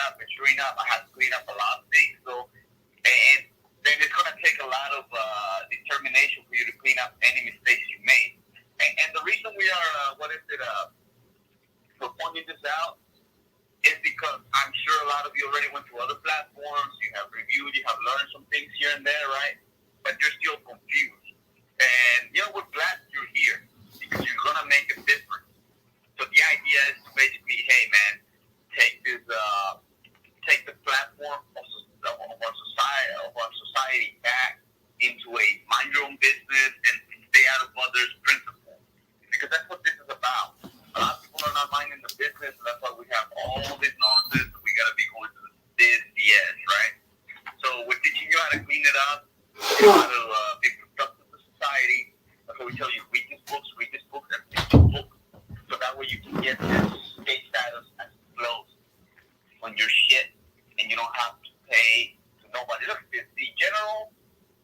B: up, and sure enough, I have to clean up a lot of things. So, and then it's gonna take a lot of determination for you to clean up any mistakes you made. And the reason we are, for pointing this out is because I'm sure a lot of you already went to other platforms, you have reviewed, you have learned some things here and there, right? But you're still confused. And, we're glad you're here because you're going to make a difference. So the idea is to basically, hey, man, take the platform of our society back into a mind your own business and stay out of others' principles. Because that's what this is about. A lot of people are not minding the business, and that's why we have all this nonsense. We got to be going to this BS, right? So we're teaching you how to clean it up, how to be productive to society. That's what we tell you: read these books, and read this book. So that way you can get this state status as it flows on your shit, and you don't have to pay to nobody. Look, it's the general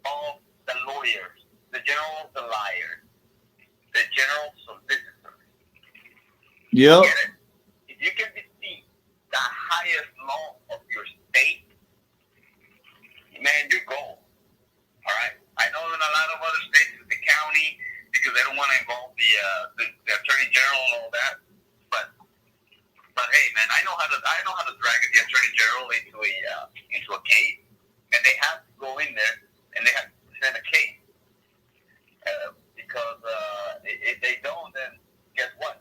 B: of the lawyers, the general of the liars, the general solicitors.
A: Yep.
B: If you can defeat the highest law of your state, man, you're gold. All right. I know in a lot of other states, it's the county because they don't want to involve the attorney general and all that. But hey, man, I know how to drag the attorney general into a case, and they have to go in there and they have to send a case because if they don't, then guess what?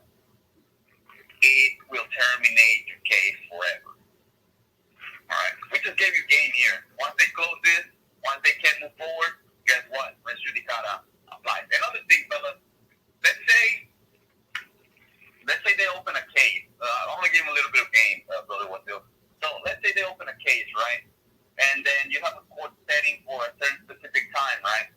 B: It will terminate your case forever. All right. We just gave you game here. Once they close this, once they can't move forward, guess what? Res judicata applies. Another thing, fellas, let's say they open a case. I want to give them a little bit of game, Brother Wasil. So let's say they open a case, right? And then you have a court setting for a certain specific time, right?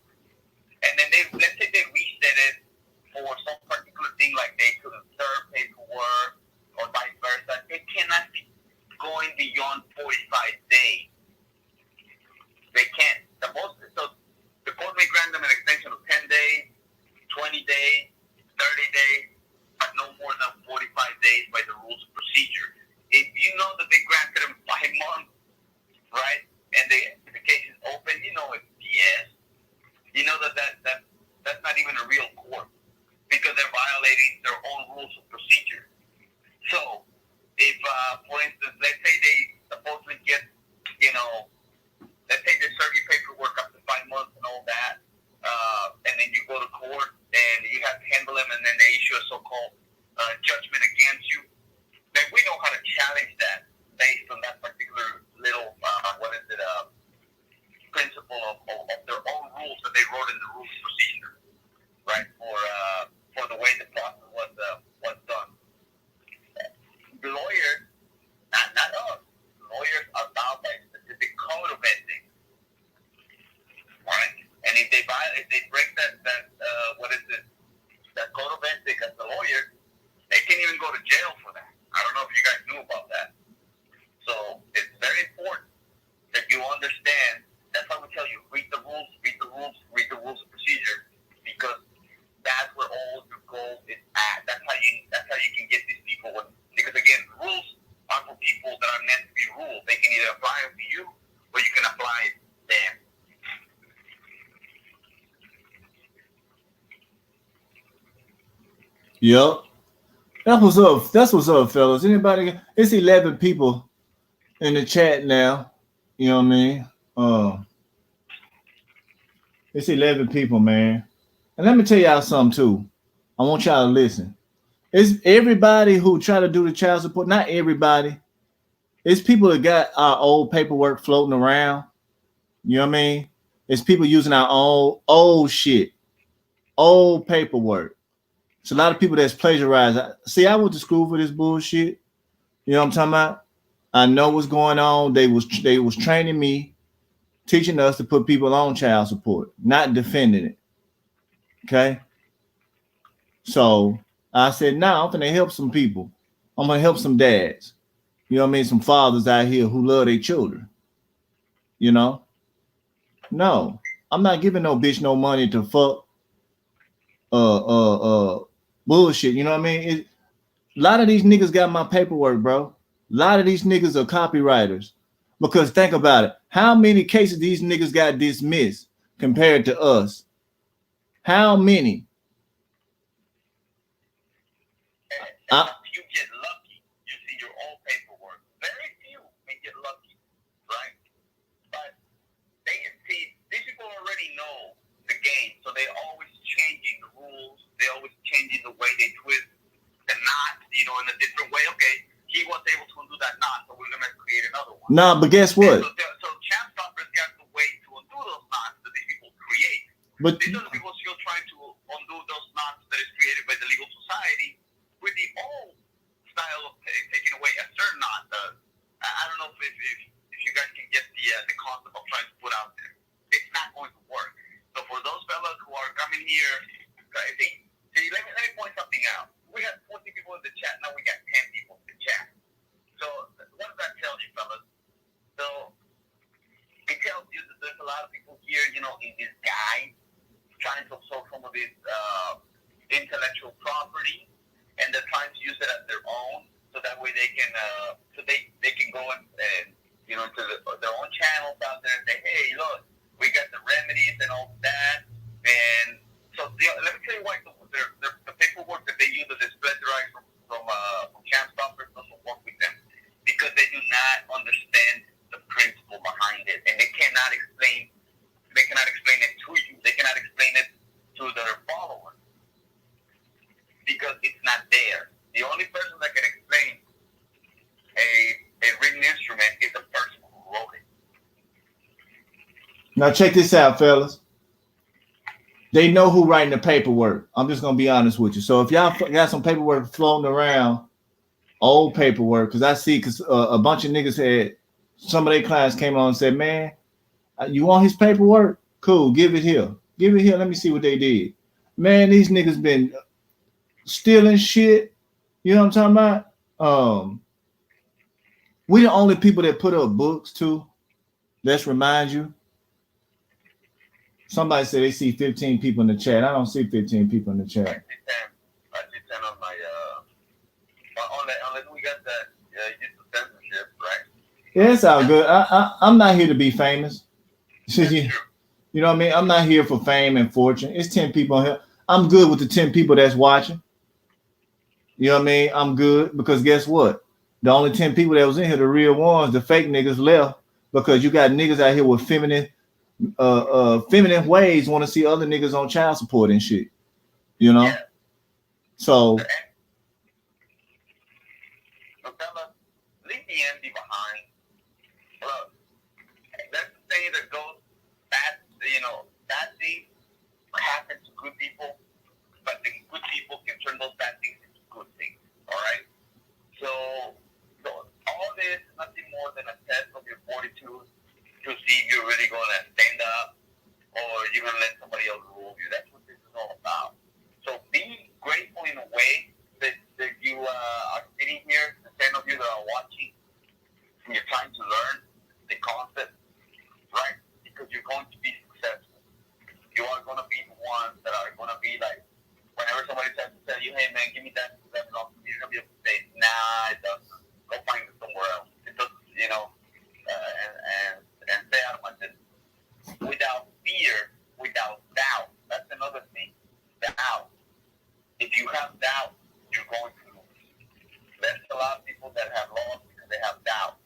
B: And then let's say they reset it for some particular thing, like they couldn't serve paperwork or vice versa. It cannot be going beyond 45 days. They can't. So the court may grant them an extension of 10 days, 20 days, 30 days, but no more than 45 days by the rules of procedure. If you know that they granted them 5 months, right, and the case is open, it's BS. You know that's not even a real court because they're violating their own rules of procedure. So, if, for instance, let's say they supposedly get, let's say they serve you paperwork up to 5 months and all that, and then you go to court and you have to handle them, and then they issue a so-called judgment against you, then we know how to challenge that based on that particular little, principle of their own rules that they wrote in the rules of procedure, right, for the way the process was done. The lawyers, not us, lawyers are bound by a specific code of ethics, right? And if they break that code of ethics as a lawyer, they can even go to jail for that. I don't know if you guys knew about that. So it's very important that you understand. That's why we tell you, read the rules of procedure, because that's where all your gold is at. That's how you can get these people. Because again, rules are for people that are meant to be ruled. They can either apply it to you or you can apply it to them.
A: Yep. That's what's up, fellas. Anybody? It's 11 people in the chat now. You know what I mean? It's 11 people, man. And let me tell y'all something too. I want y'all to listen. It's everybody who try to do the child support. Not everybody. It's people that got our old paperwork floating around. You know what I mean? It's people using our old shit, old paperwork. It's a lot of people that's plagiarized. See, I went to school for this bullshit. You know what I'm talking about? I know what's going on. They was training me, teaching us to put people on child support, not defending it. Okay? So I said, nah, I'm gonna help some people. I'm gonna help some dads. You know what I mean? Some fathers out here who love their children. You know? No, I'm not giving no bitch no money to fuck bullshit. You know what I mean? A lot of these niggas got my paperwork, bro.
C: A lot of these niggas are copywriters. Because think about it. How many cases these niggas got dismissed compared to us? How many?
B: And if you get lucky, you see your own paperwork. Very few may get lucky, right? But they see these people already know the game, so they're always changing the rules. They're always changing the way they twist the knot, in a different way. Okay, he was able to undo that knot, so we're gonna create another one.
C: Nah, but guess what?
B: So Champstoppers got the way to undo those knots that these people create.
C: But
B: these are the people still trying to undo those knots that is created by the legal society with the old style of taking away a certain knot. I don't know if you guys can get the concept of trying to put out there. It's not going to work. So for those fellas who are coming here, I think, let me point something out. We have 40 people in the chat, now we got 10 people in the chat. So what does that tell you, fellas? So it tells you that there's a lot of people here, in disguise, trying to absorb some of this intellectual property, and they're trying to use it as their own, so that way they can go and into their own channels out there and say, hey, look, we got the remedies and all that. And so let me tell you why the paperwork that they use to displacerate from Champstoppers doesn't work with them, because they do not understand the principle behind it, and they cannot explain it to you. They cannot explain it to their followers because it's not there. The only person that can explain a written instrument is the person who wrote it.
C: Now check this out, fellas. They know who writing the paperwork. I'm just gonna be honest with you. So if y'all got some paperwork floating around, old paperwork, because I see, a bunch of niggas had, some of their clients came on and said, man, you want his paperwork? Cool, give it here. Give it here. Let me see what they did. Man, these niggas been stealing shit. You know what I'm talking about? We the only people that put up books too. Let's remind you. Somebody said they see 15 people in the chat. I don't see 15 people in the chat.
B: I see 10 on my unless we got that use of censorship, right?
C: Yeah, it's all good. I'm not here to be famous. You know what I mean? I'm not here for fame and fortune. It's 10 people here. I'm good with the 10 people that's watching. You know what I mean? I'm good because guess what? The only 10 people that was in here, the real ones, the fake niggas left because you got niggas out here with feminine ways want to see other niggas on child support and shit. You know?
B: Yeah.
C: So
B: leave the envy behind. Look, that's the thing that goes bad, bad things happen to good people, but the good people can turn those bad things into good things. All right? So all this is nothing more than a test of your fortitude to see if you're really going to stand up or you're going to let somebody else rule you. That's what this is all about. So be grateful in a way that you are sitting here, the 10 of you that are watching, and you're trying to learn the concept, right? Because you're going to be successful. You are going to be the ones that are going to be like, whenever somebody tries to tell you, hey man, give me that belongs to me, you're going to be able to say, nah, it doesn't. Go find it somewhere else. It doesn't, and stay out of my business. Without fear, without doubt. That's another thing. Doubt. If you have doubt, you're going to lose. There's a lot of people that have lost because they have doubt.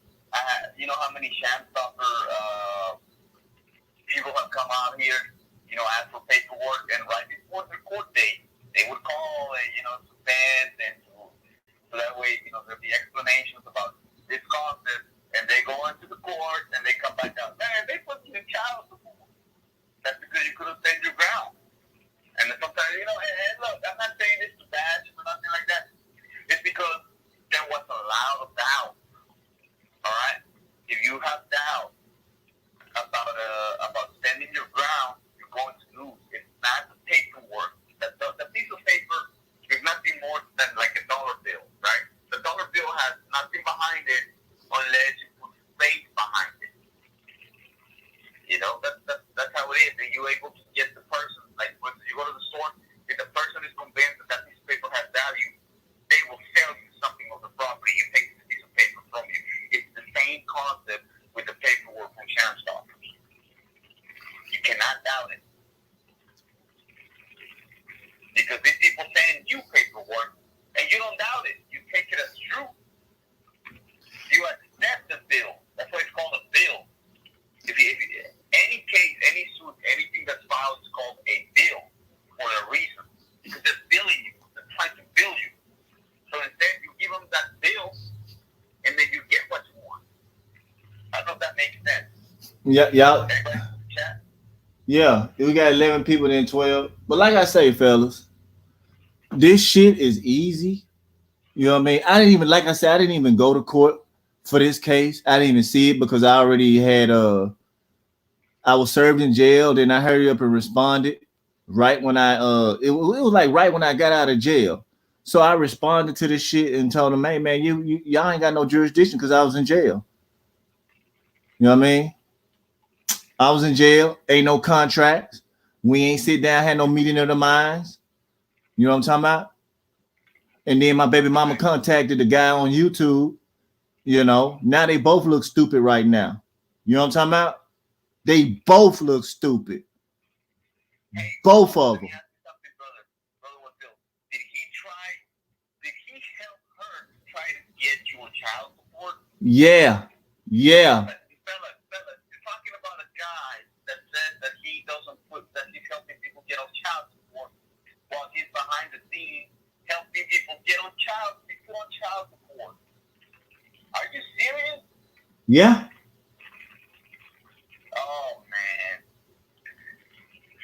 B: You know how many Shamstopper people have come out here, ask for paperwork, and right before the court date, they would call and, suspend, and so that way, there'll be explanations about this concept, and they go into the court, and they come back out, man, they put you in child support. That's because you couldn't stand your ground. And then sometimes, and look, I'm not saying this to bash or nothing like that. It's because there was a lot of doubt. All right? If you have doubt about standing your ground, you're going to lose. It's not the paperwork. The piece of paper is nothing more than like a dollar bill, right? The dollar bill has nothing behind it unless you put faith behind it. That's how it is. And you're able to get the person, like when you go to the store, if the person is convinced that piece of paper has value, they will sell you something of the property and take the piece of paper from
C: Yeah, yeah,
B: Everybody chat.
C: yeah. We got 11 people then 12. But like I say, fellas, this shit is easy. You know what I mean? I didn't even, like I said, I didn't even go to court for this case. I didn't even see it because I already had I was served in jail. Then I hurried up and responded right when it was like right when I got out of jail. So I responded to this shit and told them, hey man, y'all ain't got no jurisdiction because I was in jail. You know what I mean? I was in jail, ain't no contracts. We ain't sit down, had no meeting of the minds. You know what I'm talking about? And then my baby mama contacted the guy on YouTube. You know, now they both look stupid right now. You know what I'm talking about? They both look stupid.
B: Hey,
C: Both
B: let
C: of
B: me
C: them.
B: ask you something, brother. Brother Wasil. Did he help her try to get you on child support?
C: Yeah. Yeah.
B: Fella, you're talking about a guy that says that that he's helping people get on child support while he's behind the scenes helping people get on child support. Are you serious?
C: Yeah.
B: Oh man.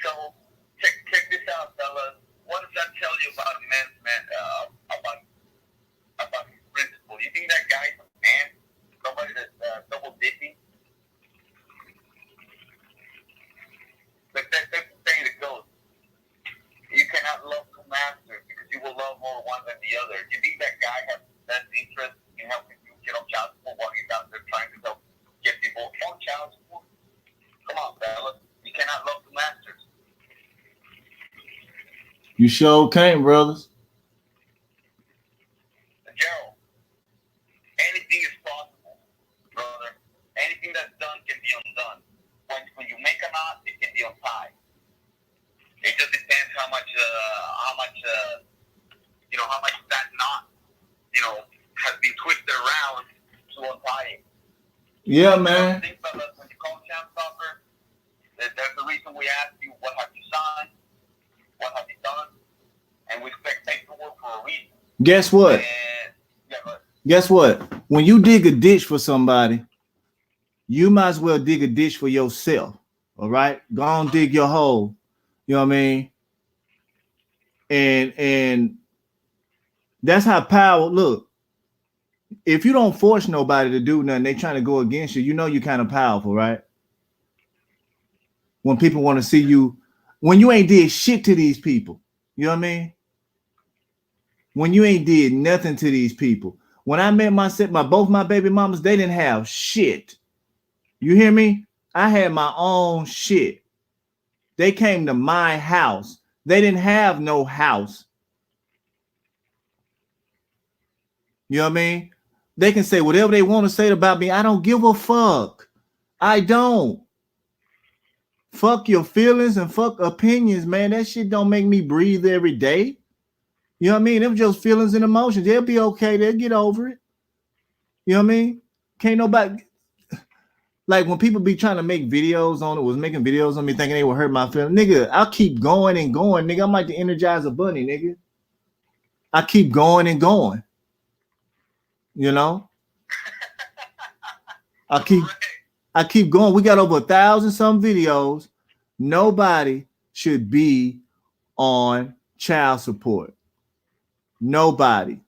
B: So check this out, fellas. What does that tell you about a man's man? About his principle? You think that guy's a man? Somebody that's double dipping? But that's the thing that goes. You cannot love two masters because you will love more one than the other. You think that guy has that interest in helping you get on child support while he's out there trying to help get people on child support? Come on, fellas. You cannot love two masters.
C: You sure can't, brothers.
B: Gerald, anything is possible, brother. Anything that's done can be undone. When you make a knot, it can be untied. It just depends how much that knot, has been twisted around to untie it.
C: Yeah, man.
B: Think, fellas, when you call Shamstopper, there's the reason we ask you what have you signed, what have you done, and we expect paperwork for a reason.
C: Guess what? Guess what? When you dig a ditch for somebody, you might as well dig a ditch for yourself. All right? Go on, dig your hole. You know what I mean? And that's how power look. If you don't force nobody to do nothing, they trying to go against you. You know you're kind of powerful, right? When people want to see you, when you ain't did shit to these people, you know what I mean? When you ain't did nothing to these people. When I met both my baby mamas, they didn't have shit. You hear me? I had my own shit. They came to my house. They didn't have no house. You know what I mean? They can say whatever they want to say about me. I don't give a fuck. I don't. Fuck your feelings and fuck opinions, man. That shit don't make me breathe every day. You know what I mean? Them just feelings and emotions. They'll be okay. They'll get over it. You know what I mean? Can't nobody, like when people be trying to make videos on it, was making videos on me thinking they would hurt my feelings. Nigga, I'll keep going and going. Nigga, I'm like the Energizer Bunny, nigga. I keep going and going. You know? I keep going. We got over 1,000 some videos. Nobody should be on child support. Nobody.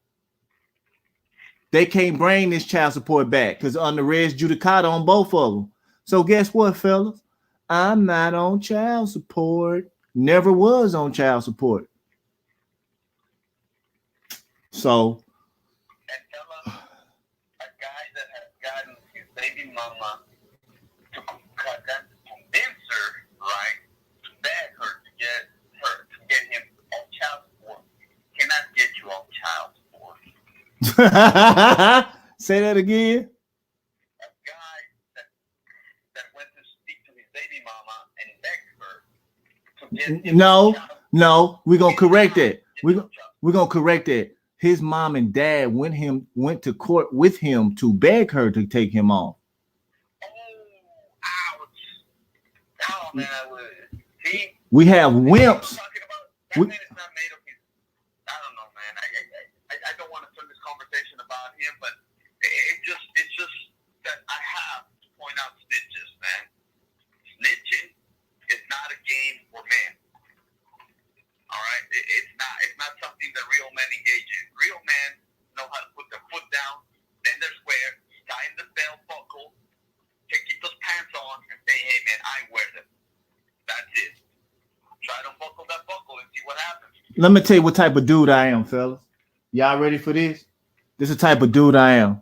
C: They can't bring this child support back because on the res judicata on both of them. So guess what, fellas? I'm not on child support. Never was on child support. So,
B: and fella, a guy that has gotten his baby mama to convince her, right, to beg her to get him on child support, cannot get you on child support.
C: say that again.
B: A guy that went to speak to his baby mama and begged her to get him
C: No, we're gonna correct that. We're gonna correct that. His mom and dad went to court with him to beg her to take him on.
B: Oh, ouch. Oh, man, I would. See?
C: We have wimps.
B: That man is not made of his. I don't know, man. I don't want to turn this conversation him, but it's just that I have to point out stitches, man.
C: Let me tell you what type of dude I am, fellas. Y'all ready for this? This is the type of dude I am.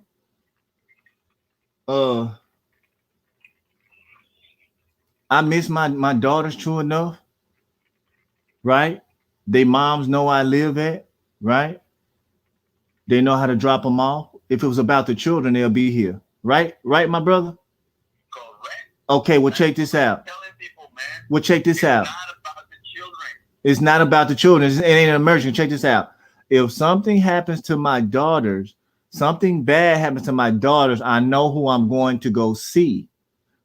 C: I miss my daughters true enough, right? They moms know I live at, right? They know how to drop them off. If it was about the children, they'll be here, right? Right, my brother?
B: Correct.
C: Okay, well, check this out.
B: Telling people, man,
C: Well, check this out.
B: it's not about the children.
C: It's not about the children. It ain't an emergency. Check this out. If something happens to my daughters, something bad happens to my daughters, I know who I'm going to go see.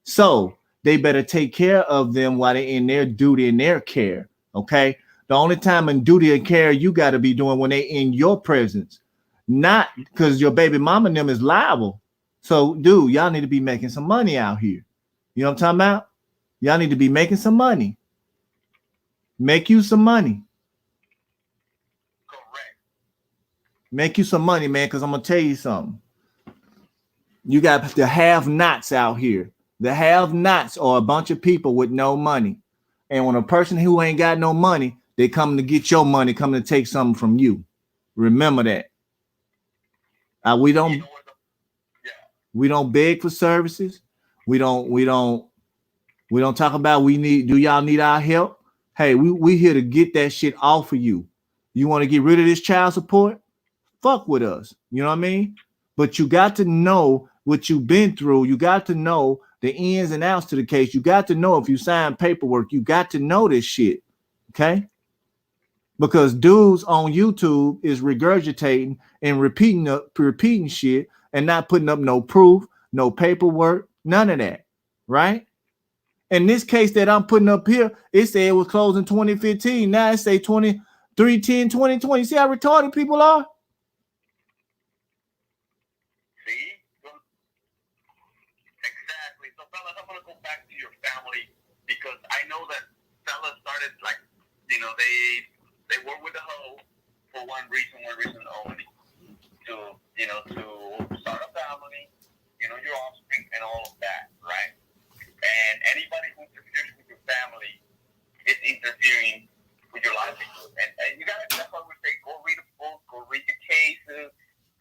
C: So they better take care of them while they're in their duty and their care. Okay. The only time in duty and care you got to be doing when they in your presence, not because your baby mama and them is liable. So, dude, y'all need to be making some money out here. You know what I'm talking about? Y'all need to be making some money. Make you some money.
B: Correct.
C: Make you some money, man, because I'm going to tell you something. You got the have-nots out here. The have-nots are a bunch of people with no money. And when a person who ain't got no money, they come to get your money, come to take something from you. Remember that. We don't beg for services. We don't talk about do y'all need our help? Hey, we here to get that shit off of you. You want to get rid of this child support? Fuck with us. You know what I mean? But you got to know what you've been through. You got to know the ins and outs to the case. You got to know if you sign paperwork. You got to know this shit. Okay? Because dudes on YouTube is regurgitating and repeating shit and not putting up no proof, no paperwork, none of that. Right? In this case that I'm putting up here, it said it was closed in 2015. Now it say 23/10/2020. See how retarded people are?
B: See? Exactly. So, fellas, I'm going to go back to your family because I know that fellas started they work with the hoe for one reason only. To start a family, your offspring and all of that, right? And anybody who interferes with your family is interfering with your livelihood. And you gotta, that's why we say, go read a book, go read the cases,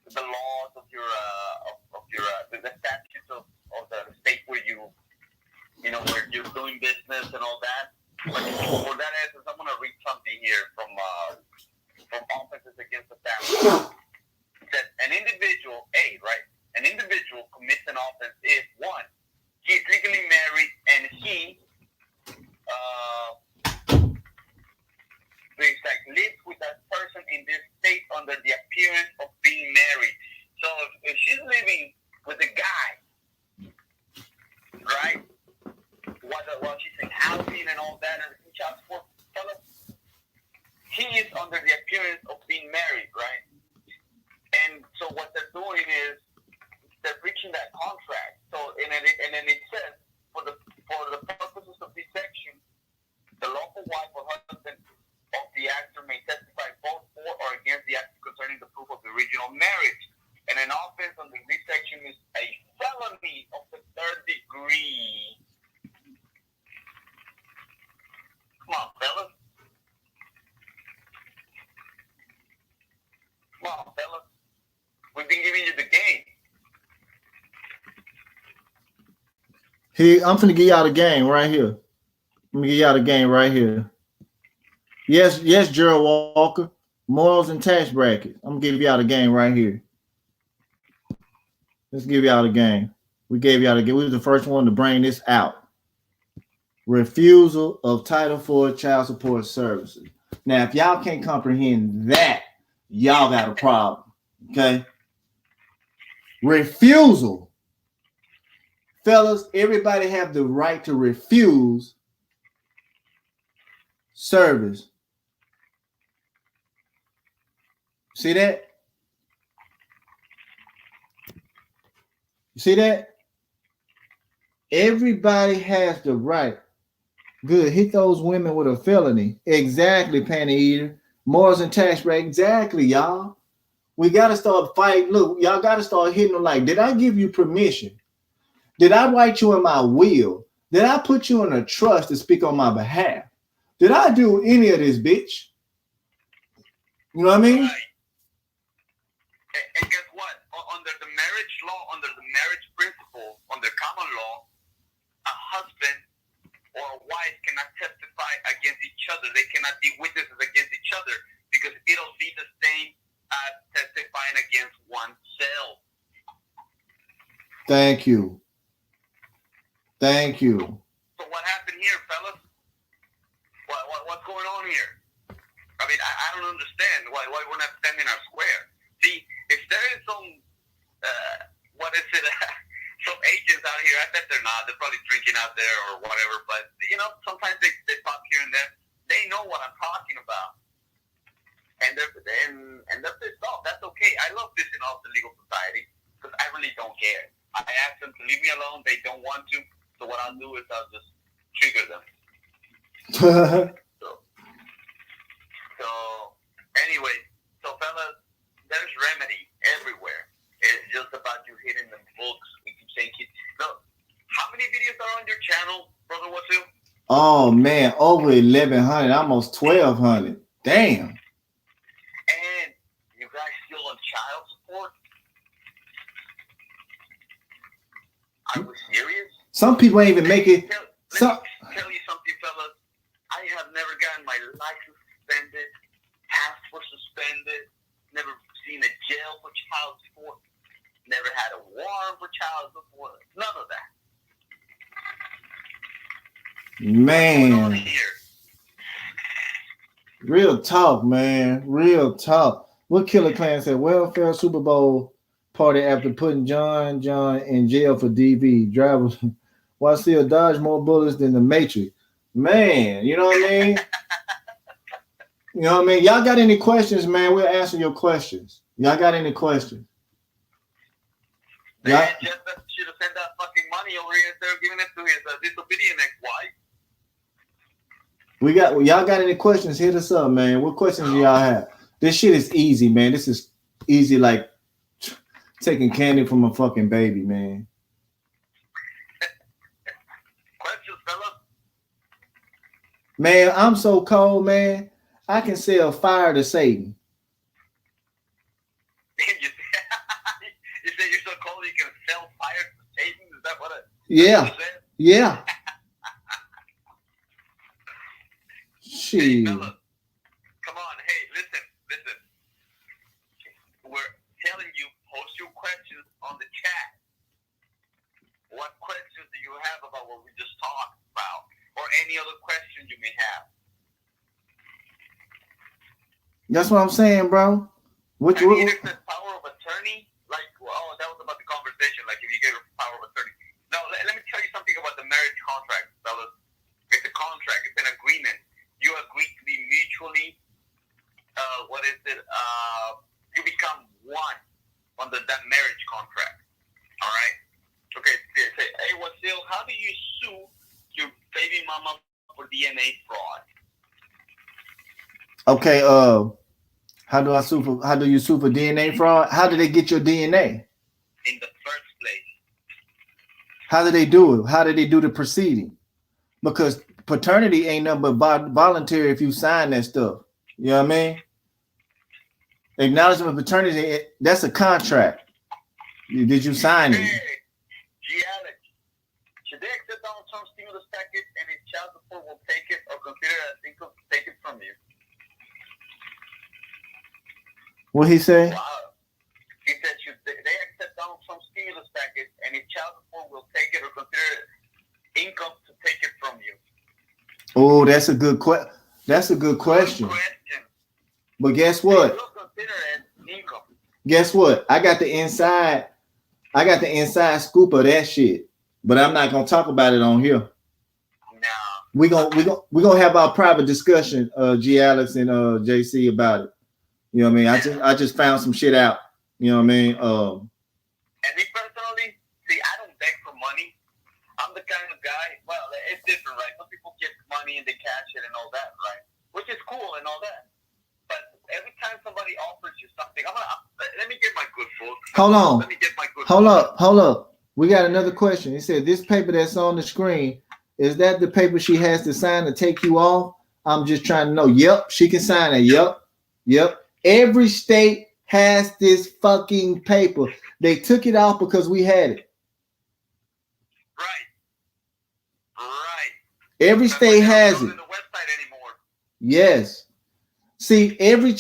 B: the laws of the statutes of the state where where you're doing business and all that. But for that essence, I'm gonna read something here from Offenses Against the Family. It says an individual commits an offense if one, he is legally married and he lives with that person in this state under the appearance of being married. So if she's living with a guy, right, while she's in housing and all that and child support, he is under the appearance of being married, right? And so what they're doing is they're breaching that contract. So and then it says for the purposes of this section, the lawful wife or husband of the actor may testify both for or against the actor concerning the proof of the original marriage. And an offense under this section is a felony of the third degree. Come on, fellas. We've been giving you the game.
C: I'm finna give y'all the game right here. Let me give y'all the game right here. Yes, Gerald Walker. Morals and tax brackets. I'm gonna give y'all the game right here. Let's give y'all the game. We gave y'all the game. We was the first one to bring this out. Refusal of Title IV child support services. Now, if y'all can't comprehend that, y'all got a problem. Okay? Refusal. Fellas, everybody have the right to refuse service. See that? You see that? Everybody has the right. Good. Hit those women with a felony. Exactly, Panty Eater. Morals and tax rate. Exactly, y'all. We got to start fighting. Look, y'all got to start hitting them like, did I give you permission? Did I write you in my will? Did I put you in a trust to speak on my behalf? Did I do any of this, bitch? You know what I mean?
B: Right. And guess what? Under the marriage law, under the marriage principle, under common law, a husband or a wife cannot testify against each other. They cannot be witnesses against each other because it'll be the same as testifying against oneself.
C: Thank you. Thank you.
B: So what happened here, fellas? What's going on here? I mean, I don't understand why we're not standing our square. See, if there is some, some agents out here, I bet they're not. They're probably drinking out there or whatever. But, you know, sometimes they talk here and there. They know what I'm talking about. And they're pissed off. That's okay. I love pissing off the legal society because I really don't care. I ask them to leave me alone. They don't want to. So what I'll do is I'll just trigger them. So anyway, so fellas, there's remedy everywhere. It's just about you hitting the books. We keep saying, no, how many videos are on your channel, Brother Wasu?
C: Oh man, over 1,100, almost 1,200. Damn.
B: And you guys still on child support? Are we serious?
C: Some people ain't even make it.
B: Let me tell you something, fellas. I have never gotten my license suspended, passport suspended, never seen a jail for child support, never had a warrant for child support, none of that.
C: Man. Real talk, man. Real talk. What Killer Clan said? Welfare Super Bowl party after putting John in jail for DV. Drivers while still dodge more bullets than the Matrix. Man, you know what I mean? You know what I mean? Y'all got any questions, man? We'll answer your questions. Y'all got any questions?
B: Man, Jeff should have sent that fucking money over here instead of giving it to his disobedient ex-wife.
C: Y'all got any questions? Hit us up, man. What questions do y'all have? This shit is easy, man. This is easy like taking candy from a fucking baby, man.
B: Questions, fella?
C: Man, I'm so cold, man. I can sell fire to Satan.
B: You said you're so cold you can sell fire to Satan? Is that what it
C: Yeah. Yeah.
B: Hey, fella, come on. Hey, listen. We're telling you, post your questions on the chat. What questions do you have about what we just talked about? Or any other questions you may have?
C: That's what I'm saying, bro.
B: If it says power of attorney, like, oh, that was about the conversation, like if you gave a power of attorney. No, let me tell you something about the marriage contract, fellas. It's a contract. It's an agreement. You agree to be mutually, you become one under that marriage contract. All right? Okay, say, hey, Wasil, how do you sue your baby mama for DNA fraud?
C: Okay, how do you sue for DNA fraud? How did they get your DNA?
B: In the first place.
C: How did they do it? How did they do the proceeding? Because paternity ain't nothing but voluntary if you sign that stuff. You know what I mean? Acknowledgement of paternity, that's a contract. Did you sign it?
B: Alex, should they accept Donald Trump's stimulus package and his child support will take it or consider it as income to take it from you?
C: What he say?
B: Wow. He said, should they accept Donald Trump's stimulus package and his child support will take it or consider it income to take it from you?
C: Oh, that's a good question. That's a good question. But guess what? Guess what? I got the inside scoop of that shit. But I'm not gonna talk about it on here.
B: No.
C: We're gonna have our private discussion, G Alex and JC, about it. You know what I mean? I just found some shit out. You know what I mean?
B: And me personally, see, I don't beg for money. I'm the kind of guy, well, it's different, right? Some people get money and they cash it and all that, right? Which is cool and all that. But every time somebody offers you something, let me get my good book.
C: Hold on.
B: Let me get my good
C: Hold
B: book.
C: up. We got another question. He said, this paper that's on the screen, is that the paper she has to sign to take you off? I'm just trying to know. Yep, she can sign it. Yep.
A: Every state has this fucking paper. They took it off because we had it.
B: Right.
A: Every state has it.
B: The website anymore.
A: Yes. See, every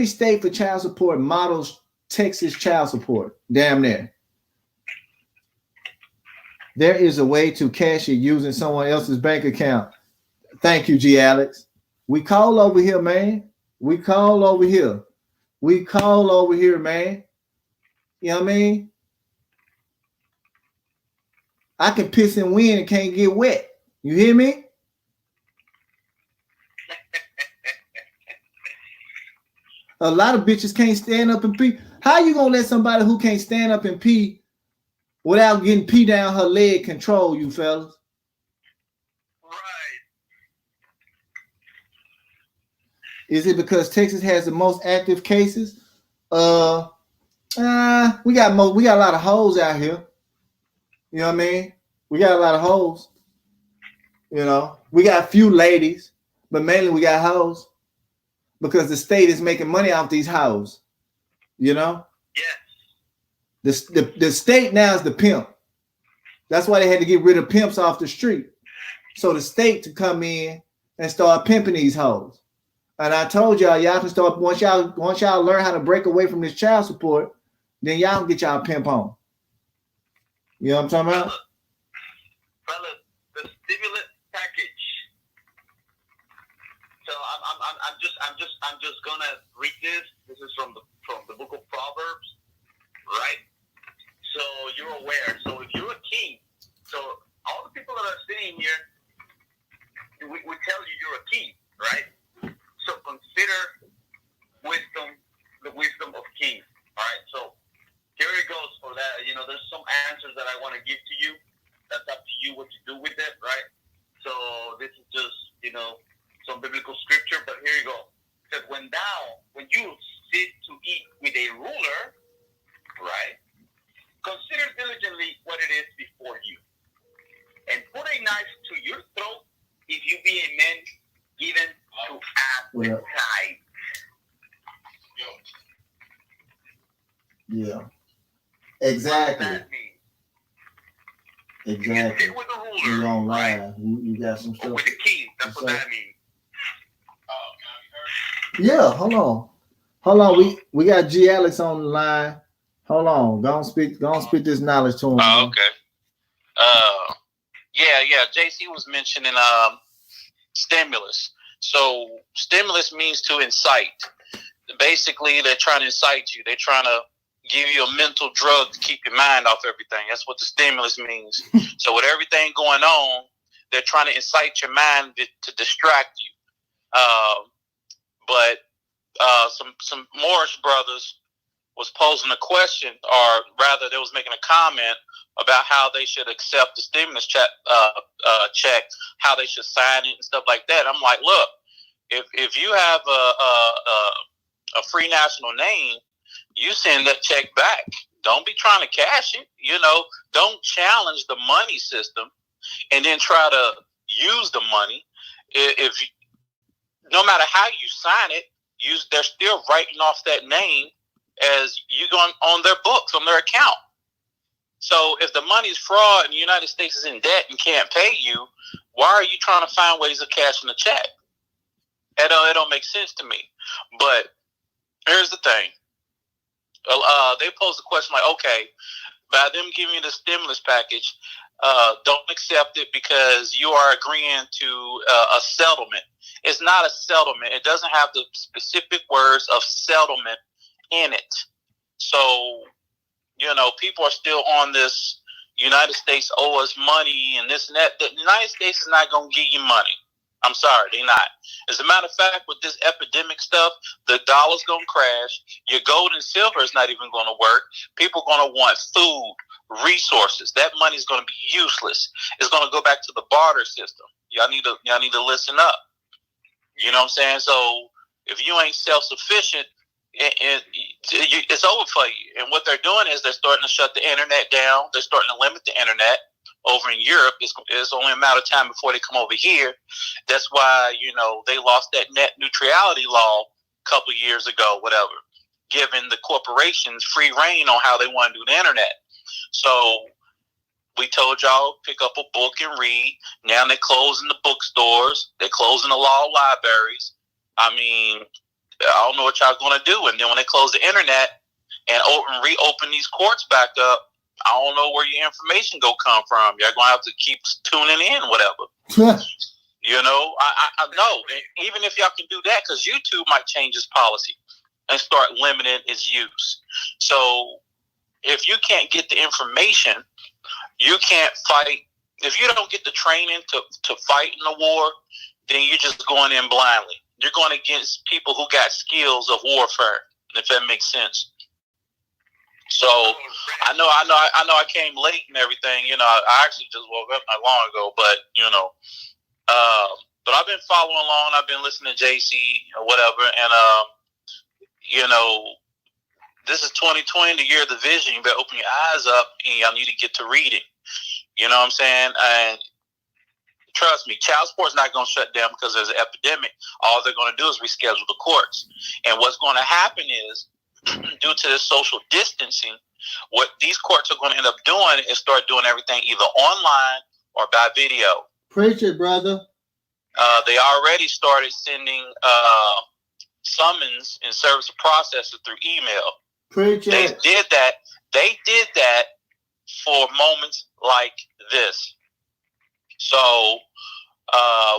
A: state for child support models Texas child support. Damn near. There is a way to cash it using someone else's bank account. Thank you, G. Alex. We call over here, man. We call over here, man. You know what I mean? I can piss and win and can't get wet. You hear me? A lot of bitches can't stand up and pee. How you gonna let somebody who can't stand up and pee without getting pee down her leg control you, fellas?
B: Right.
A: Is it because Texas has the most active cases? We got a lot of hoes out here. You know what I mean? We got a lot of hoes. You know, we got a few ladies, but mainly we got hoes because the state is making money off these hoes. You know?
B: Yes.
A: The state now is the pimp. That's why they had to get rid of pimps off the street. So the state to come in and start pimping these hoes. And I told y'all can start once y'all learn how to break away from this child support, then y'all can get y'all pimp on. You know what I'm talking about?
B: Fella, the stimulus package. So I'm just gonna read this. This is from the book of Proverbs, right? So you're aware. So if you're a king, so all the people that are sitting here, we tell you you're a king, right? So consider the wisdom of kings. All right. So here it goes for that. You know, there's some answers that I want to give to you. That's up to you what you do with it, right? So this is just, you know, some biblical scripture, but here you go. It says, when you sit to eat with a ruler, right, consider diligently what it is before you, and put a knife to your throat if you be a man given to act with tithe.
A: Yeah. Exactly.
B: What does that mean?
A: Exactly.
B: You sit with a ruler,
A: you don't lie.
B: right?
A: You got some stuff.
B: With a king. That's what that means.
A: Yeah, hold on. We got G Alex on the line. Hold on. Go on speak this knowledge to him.
D: Oh, okay. Yeah. JC was mentioning stimulus. So stimulus means to incite. Basically, they're trying to incite you. They're trying to give you a mental drug to keep your mind off everything. That's what the stimulus means. So with everything going on, they're trying to incite your mind to distract you. But some Morris brothers was posing a question, or rather, they was making a comment about how they should accept the stimulus check, how they should sign it and stuff like that. I'm like, look, if you have a free national name, you send that check back. Don't be trying to cash it. You know, don't challenge the money system and then try to use the money. No matter how you sign it, they're still writing off that name as you going on their books, on their account. So if the money's fraud and the United States is in debt and can't pay you, why are you trying to find ways of cashing the check? It don't make sense to me. But here's the thing. They posed a question like, okay, by them giving you the stimulus package, don't accept it because you are agreeing to a settlement. It's not a settlement. It doesn't have the specific words of settlement in it. So, you know, people are still on this United States owe us money and this and that. The United States is not going to give you money. I'm sorry, they're not. As a matter of fact, with this epidemic stuff, the dollar's going to crash. Your gold and silver is not even going to work. People are going to want food, resources. That money is going to be useless. It's going to go back to the barter system. Y'all need to listen up. You know what I'm saying? So if you ain't self-sufficient, it's over for you. And what they're doing is they're starting to shut the internet down. They're starting to limit the internet. Over in Europe, it's only a matter of time before they come over here. That's why, you know, they lost that net neutrality law couple years ago, whatever, giving the corporations free reign on how they want to do the internet. So we told y'all pick up a book and read. Now they're closing the bookstores. They're closing the law libraries. I mean, I don't know what y'all going to do. And then when they close the internet and reopen these courts back up, I don't know where your information go come from. You're going to have to keep tuning in, whatever. You know, I know. And even if y'all can do that, because YouTube might change its policy and start limiting its use. So if you can't get the information, you can't fight. If you don't get the training to fight in the war, then you're just going in blindly. You're going against people who got skills of warfare, if that makes sense. So I know I came late and everything. You know, I actually just woke up not long ago, but you know, but I've been following along. I've been listening to JC or whatever, and you know, this is 2020, the year of the vision. You better open your eyes up, and y'all need to get to reading. You know what I'm saying? And trust me, child support is not going to shut down because there's an epidemic. All they're going to do is reschedule the courts. And what's going to happen is, due to this social distancing, what these courts are going to end up doing is start doing everything either online or by video.
A: Preach it, brother.
D: They already started sending summons and service of processor through email.
A: Preach it.
D: They did that for moments like this. So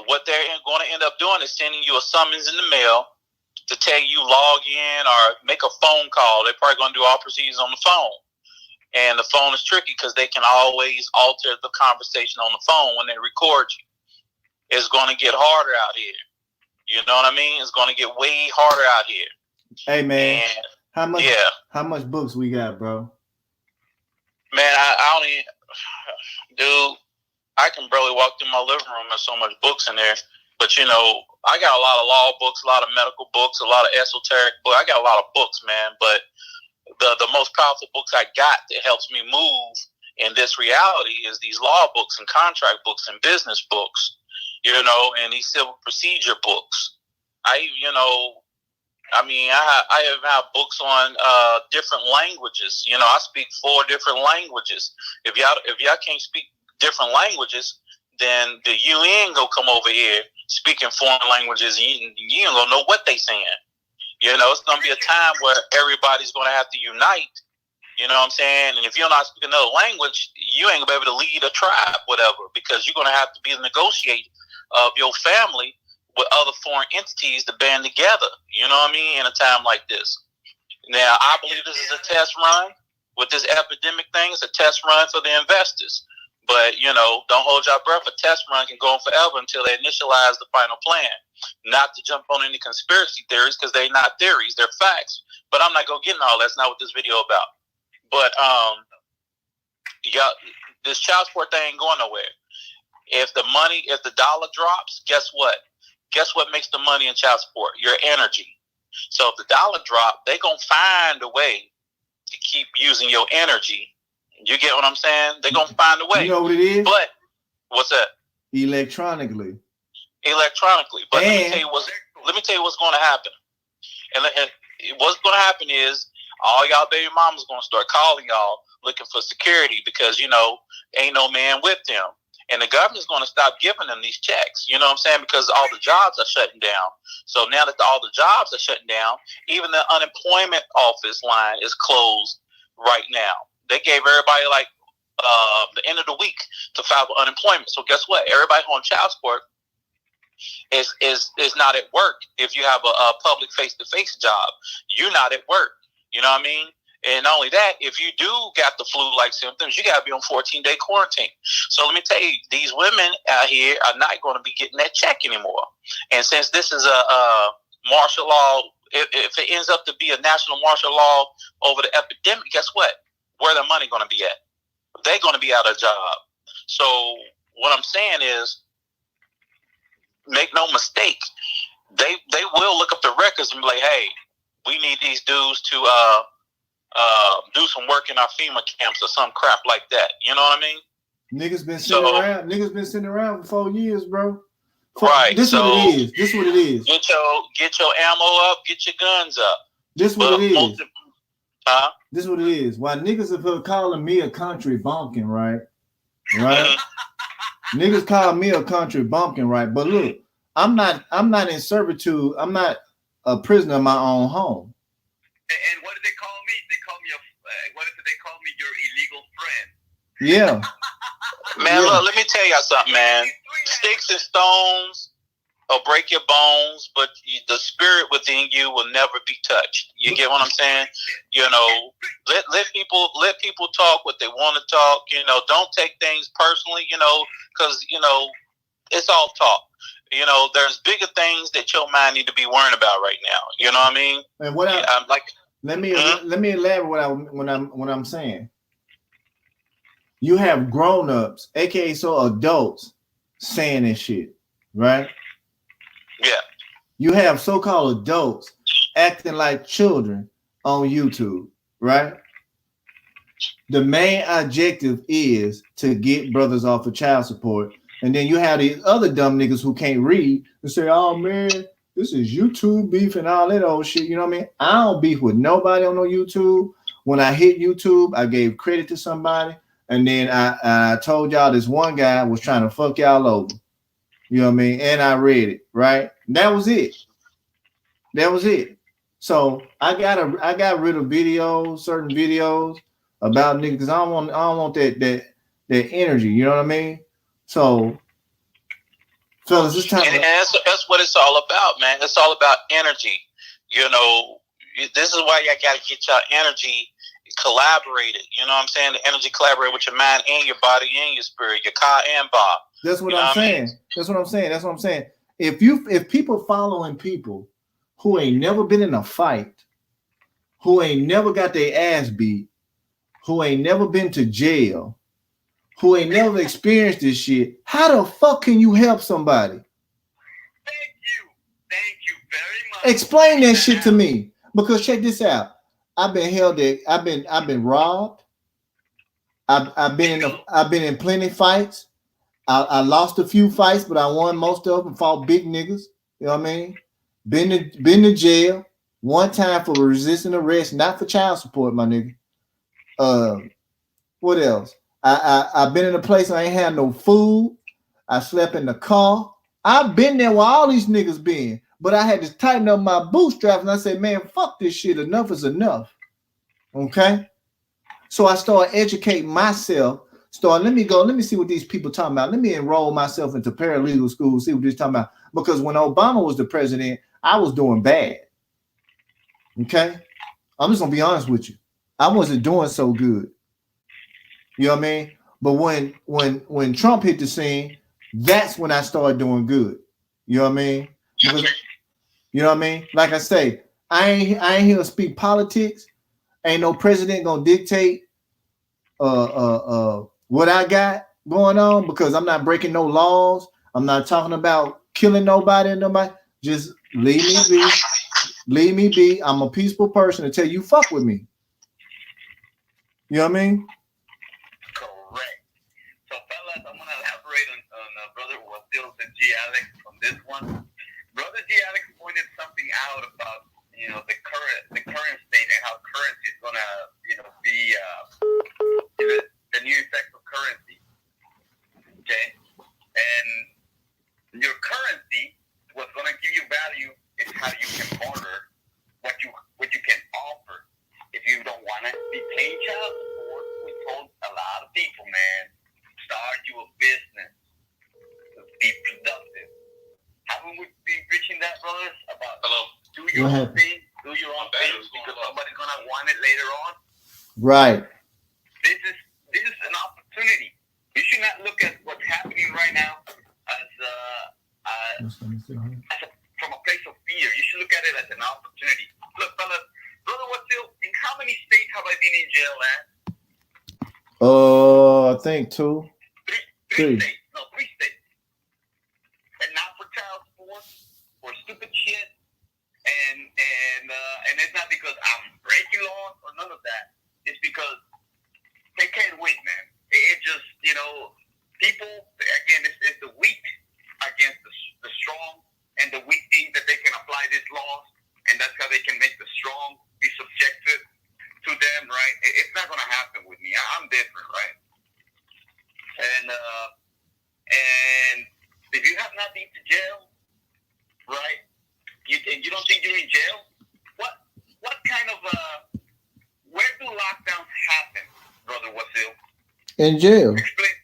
D: what they're going to end up doing is sending you a summons in the mail to tell you log in or make a phone call. They're probably going to do all procedures on the phone. And the phone is tricky because they can always alter the conversation on the phone when they record you. It's going to get harder out here. You know what I mean? It's going to get way harder out here.
C: Hey, man.
D: And,
C: how much books we got, bro?
D: Man, I don't even... Dude, I can barely walk through my living room. There's so much books in there. But, you know, I got a lot of law books, a lot of medical books, a lot of esoteric books. I got a lot of books, man. But the most powerful books I got that helps me move in this reality is these law books and contract books and business books, you know, and these civil procedure books. I have books on different languages. You know, I speak 4 different languages. If y'all can't speak different languages, then the UN go come over here speaking foreign languages. You ain't gonna know what they saying. You know, it's gonna be a time where everybody's gonna have to unite. You know what I'm saying? And if you're not speaking another language, you ain't gonna be able to lead a tribe, whatever, because you're gonna have to be the negotiator of your family with other foreign entities to band together. You know what I mean? In a time like this. Now, I believe this is a test run with this epidemic thing. It's a test run for the investors. But, you know, don't hold your breath. A test run can go on forever until they initialize the final plan. Not to jump on any conspiracy theories, because they're not theories, they're facts. But I'm not going to get into all that. That's not what this video about. But this child support thing ain't going nowhere. If the dollar drops, guess what? Guess what makes the money in child support? Your energy. So if the dollar drop, they're going to find a way to keep using your energy. You get what I'm saying? They're going to find a way.
C: You know what it is?
D: But what's that?
C: Electronically.
D: But let me tell you what's going to happen. And what's going to happen is all y'all baby mamas going to start calling y'all looking for security because, you know, ain't no man with them. And the government's going to stop giving them these checks. You know what I'm saying? Because all the jobs are shutting down. So now that all the jobs are shutting down, even the unemployment office line is closed right now. They gave everybody like the end of the week to file for unemployment. So guess what? Everybody on child support is not at work. If you have a public face-to-face job, you're not at work. You know what I mean? And not only that, if you do got the flu-like symptoms, you got to be on 14-day quarantine. So let me tell you, these women out here are not going to be getting that check anymore. And since this is a martial law, if it ends up to be a national martial law over the epidemic, guess what? Where the money going to be at? They're going to be out of job. So what I'm saying is, make no mistake, they will look up the records and be like, hey, we need these dudes to do some work in our FEMA camps or some crap like that. You know what I mean?
C: Niggas been sitting around for 4 years, bro.
D: Right.
C: This
D: so
C: what it is. This what it is.
D: Get your ammo up. Get your guns up.
C: This what it is.
D: This
C: is what it is. Why niggas are calling me a country bumpkin, right? Right? Niggas call me a country bumpkin, right? But look, I'm not in servitude. I'm not a prisoner of my own home.
B: And what did they call me? They call me what did they call me? Your illegal friend.
C: Yeah.
D: Man, look, let me tell y'all something, man. Sticks and stones will break your bones, but the spirit within you will never be touched. You get what I'm saying? You know, let people talk what they want to talk. You know, don't take things personally. You know, because you know it's all talk. You know, there's bigger things that your mind need to be worrying about right now. You know what I mean?
C: And what I'm like, let me elaborate what I'm saying. You have grown-ups, aka so adults, saying this shit, right?
D: Yeah.
C: You have so-called adults acting like children on YouTube, right? The main objective is to get brothers off of child support. And then you have these other dumb niggas who can't read and say, oh man, this is YouTube beef and all that old shit. You know what I mean? I don't beef with nobody on no YouTube. When I hit YouTube, I gave credit to somebody. And then I told y'all this one guy was trying to fuck y'all over. You know what I mean? And I read it, right? That was it. That was it. So I got rid of videos, certain videos about niggas because I don't want that energy. You know what I mean? So, fellas, it's time.
D: And that's what it's all about, man. It's all about energy. You know, this is why y'all got to get y'all energy collaborated. You know what I'm saying? The energy collaborate with your mind and your body and your spirit, your Ka and Bob.
C: That's what I'm saying. That's what I'm saying. That's what I'm saying. If people following people who ain't never been in a fight, who ain't never got their ass beat, who ain't never been to jail, who ain't never experienced this shit, how the fuck can you help somebody?
B: Thank you very much.
C: Explain that shit to me. Because check this out. I've been held at, I've been robbed. I've been in plenty fights. I lost a few fights, but I won most of them. Fought big niggas. You know what I mean? Been to jail one time for resisting arrest, not for child support, my nigga. What else? I've been in a place I ain't had no food. I slept in the car. I've been there where all these niggas been, but I had to tighten up my bootstraps and I said, man, fuck this shit. Enough is enough. Okay? So I started educating myself. Let me see what these people talking about. Let me enroll myself into paralegal school, see what they're talking about. Because when Obama was the president, I was doing bad. Okay? I'm just gonna be honest with you. I wasn't doing so good. You know what I mean? But when Trump hit the scene, that's when I started doing good. You know what I mean? Because, you know what I mean? Like I say, I ain't here to speak politics. Ain't no president gonna dictate what I got going on because I'm not breaking no laws. I'm not talking about killing nobody. Just leave me be. Leave me be. I'm a peaceful person until you fuck with me. You know what I mean?
B: Correct. So, fellas, I'm gonna elaborate on Brother Wasil and G. Alex on this one. Brother G. Alex pointed something out about the current state and how currency is gonna be the new effects of currency. Okay, and your currency, what's gonna give you value is how you can barter what you can offer. If you don't want to be paying child support, we told a lot of people, man, start you a business. Be productive. Haven't we been preaching that, brothers? About do your own thing, do your own thing, because somebody's gonna want it later on.
C: Right.
B: This is an opportunity. You should not look at what's happening right now from a place of fear. You should look at it as an opportunity. Look, fellas, Brother Wasil, in how many states have I been in jail at?
C: I think two.
B: Three states. No, 3 states. And not for child support, for stupid shit. And it's not because I'm breaking laws or none of that. It's because they can't wait, man. It just, people, again, it's the weak against the the weak think that they can apply these laws, and that's how they can make the strong be subjected to them, right? It's not going to happen with me. I'm different, right? And if you have not been to jail, right? And you don't think you're in jail? What kind of where do lockdowns happen, Brother Wasil?
A: In jail.
B: Explain.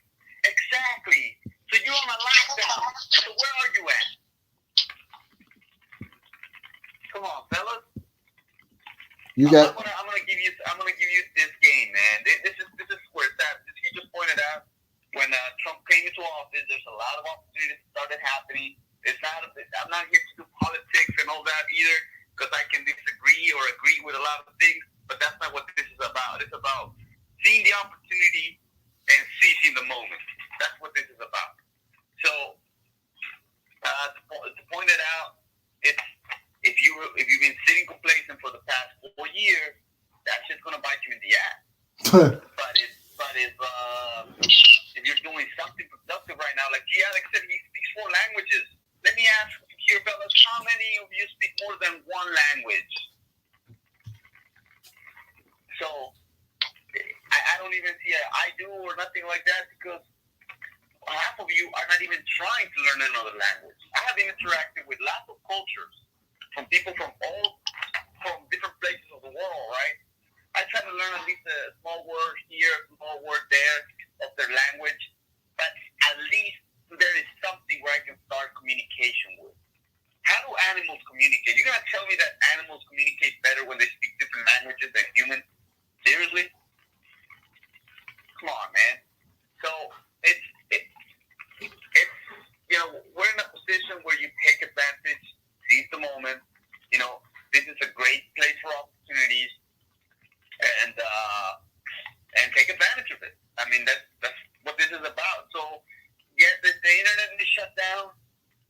B: Exactly. So you're on a lockdown. So where are you at? Come on, fellas.
A: You got.
B: I'm gonna give you this game, man. This is where it's at. As you just pointed out, when Trump came into office, there's a lot of opportunities started happening. I'm not here to do politics and all that either, because I can disagree or agree with a lot of things. But that's not what this is about. It's about seeing the opportunity and seizing the moment. That's what this is about. So to point it out, it's if you've been sitting complacent for the past 4 years, that shit's gonna bite you in the ass. but if you're doing something productive right now, like Alex said, he speaks 4 languages. Let me ask here, fellas, how many of you speak more than one language? So I don't even see I do or nothing like that, because half of you are not even trying to learn another language. I have interacted with lots of cultures, from people from different places of the world, right? I try to learn at least a small word here, a small word there of their language, but at least there is something where I can start communication with. How do animals communicate? You're going to tell me that animals communicate better when they speak different languages than humans? Seriously? Come on, man. So it's we're in a position where you take advantage, seize the moment. This is a great place for opportunities, and take advantage of it. I mean, that's what this is about. So, yes, the internet may shut down,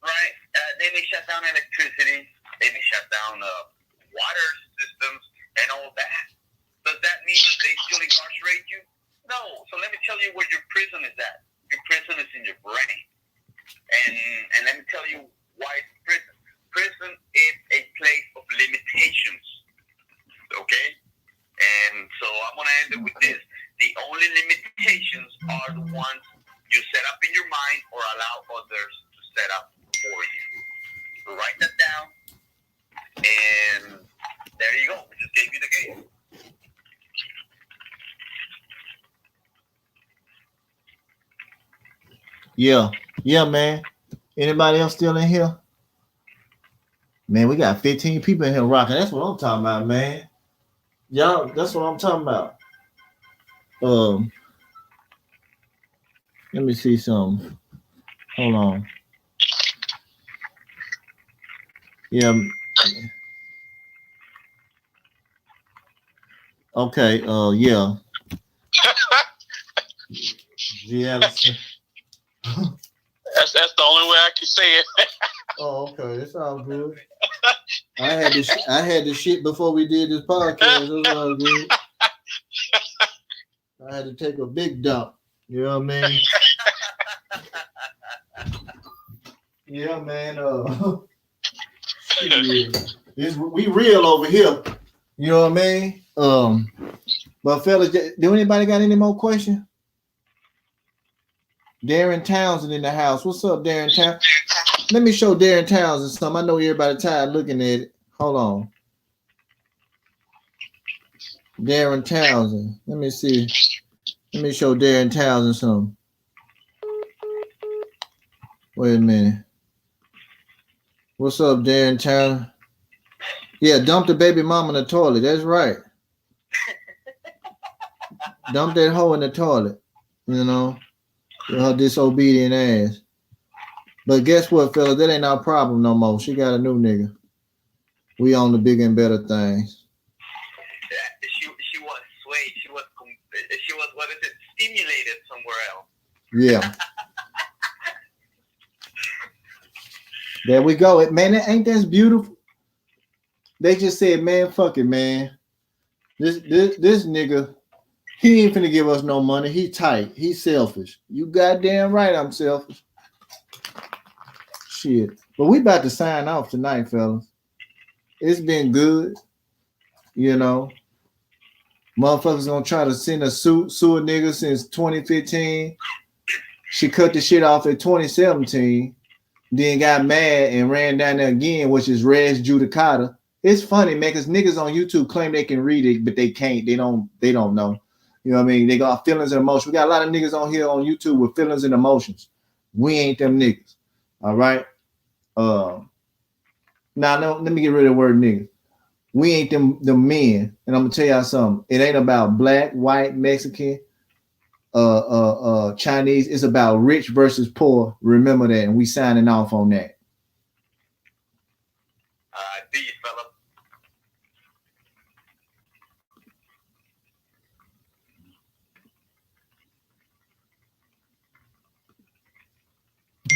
B: right? They may shut down electricity. They may shut down water systems and all that. Does that mean that they still incarcerate you? No. So let me tell you where your prison is at. Your prison is in your brain. And let me tell you why it's prison. Prison is a place of limitations. Okay? And so I'm going to end it with this. The only limitations are the ones you set up in your mind or allow others to set up for you. So write that down. And there you go. We just gave you the game.
C: Yeah, man. Anybody else still in here? Man, we got 15 people in here rocking. That's what I'm talking about, man. Y'all, that's what I'm talking about. Let me see something. Hold on. Yeah. Okay. Yeah. Yeah.
D: That's the only way I can say it.
A: Oh, okay. It's all good. I had the shit before we did this podcast. It's all good. I had to take a big dump. You know what I mean? Yeah, man. We real over here. You know what I mean? But fellas, do anybody got any more questions? Darren Townsend in the house. What's up, Darren Townsend? Let me show Darren Townsend something. I know everybody tired looking at it. Hold on. Darren Townsend. Let me see. Let me show Darren Townsend something. Wait a minute. What's up, Darren Townsend? Yeah, dump the baby mama in the toilet. That's right. Dump that hoe in the toilet. You know? Her disobedient ass. But guess what, fellas? That ain't our problem no more. She got a new nigga. We on the bigger and better things.
B: She was swayed. She was what is it? Stimulated somewhere else.
A: Yeah. There we go. Man, ain't that beautiful? They just said, man, fuck it, man. This nigga, he ain't finna give us no money. He tight. He selfish. You goddamn right I'm selfish.
C: Shit. But we about to sign off tonight, fellas. It's been good. You know. Motherfuckers gonna try to send a sue a nigga since 2015. She cut the shit off in 2017. Then got mad and ran down there again, which is res judicata. It's funny, man, because niggas on YouTube claim they can read it, but they can't. They don't know. You know what I mean? They got feelings and emotions. We got a lot of niggas on here on YouTube with feelings and emotions. We ain't them niggas. All right. Now let me get rid of the word nigga. We ain't them men. And I'm gonna tell y'all something. It ain't about black, white, Mexican, Chinese. It's about rich versus poor. Remember that, and we signing off on that.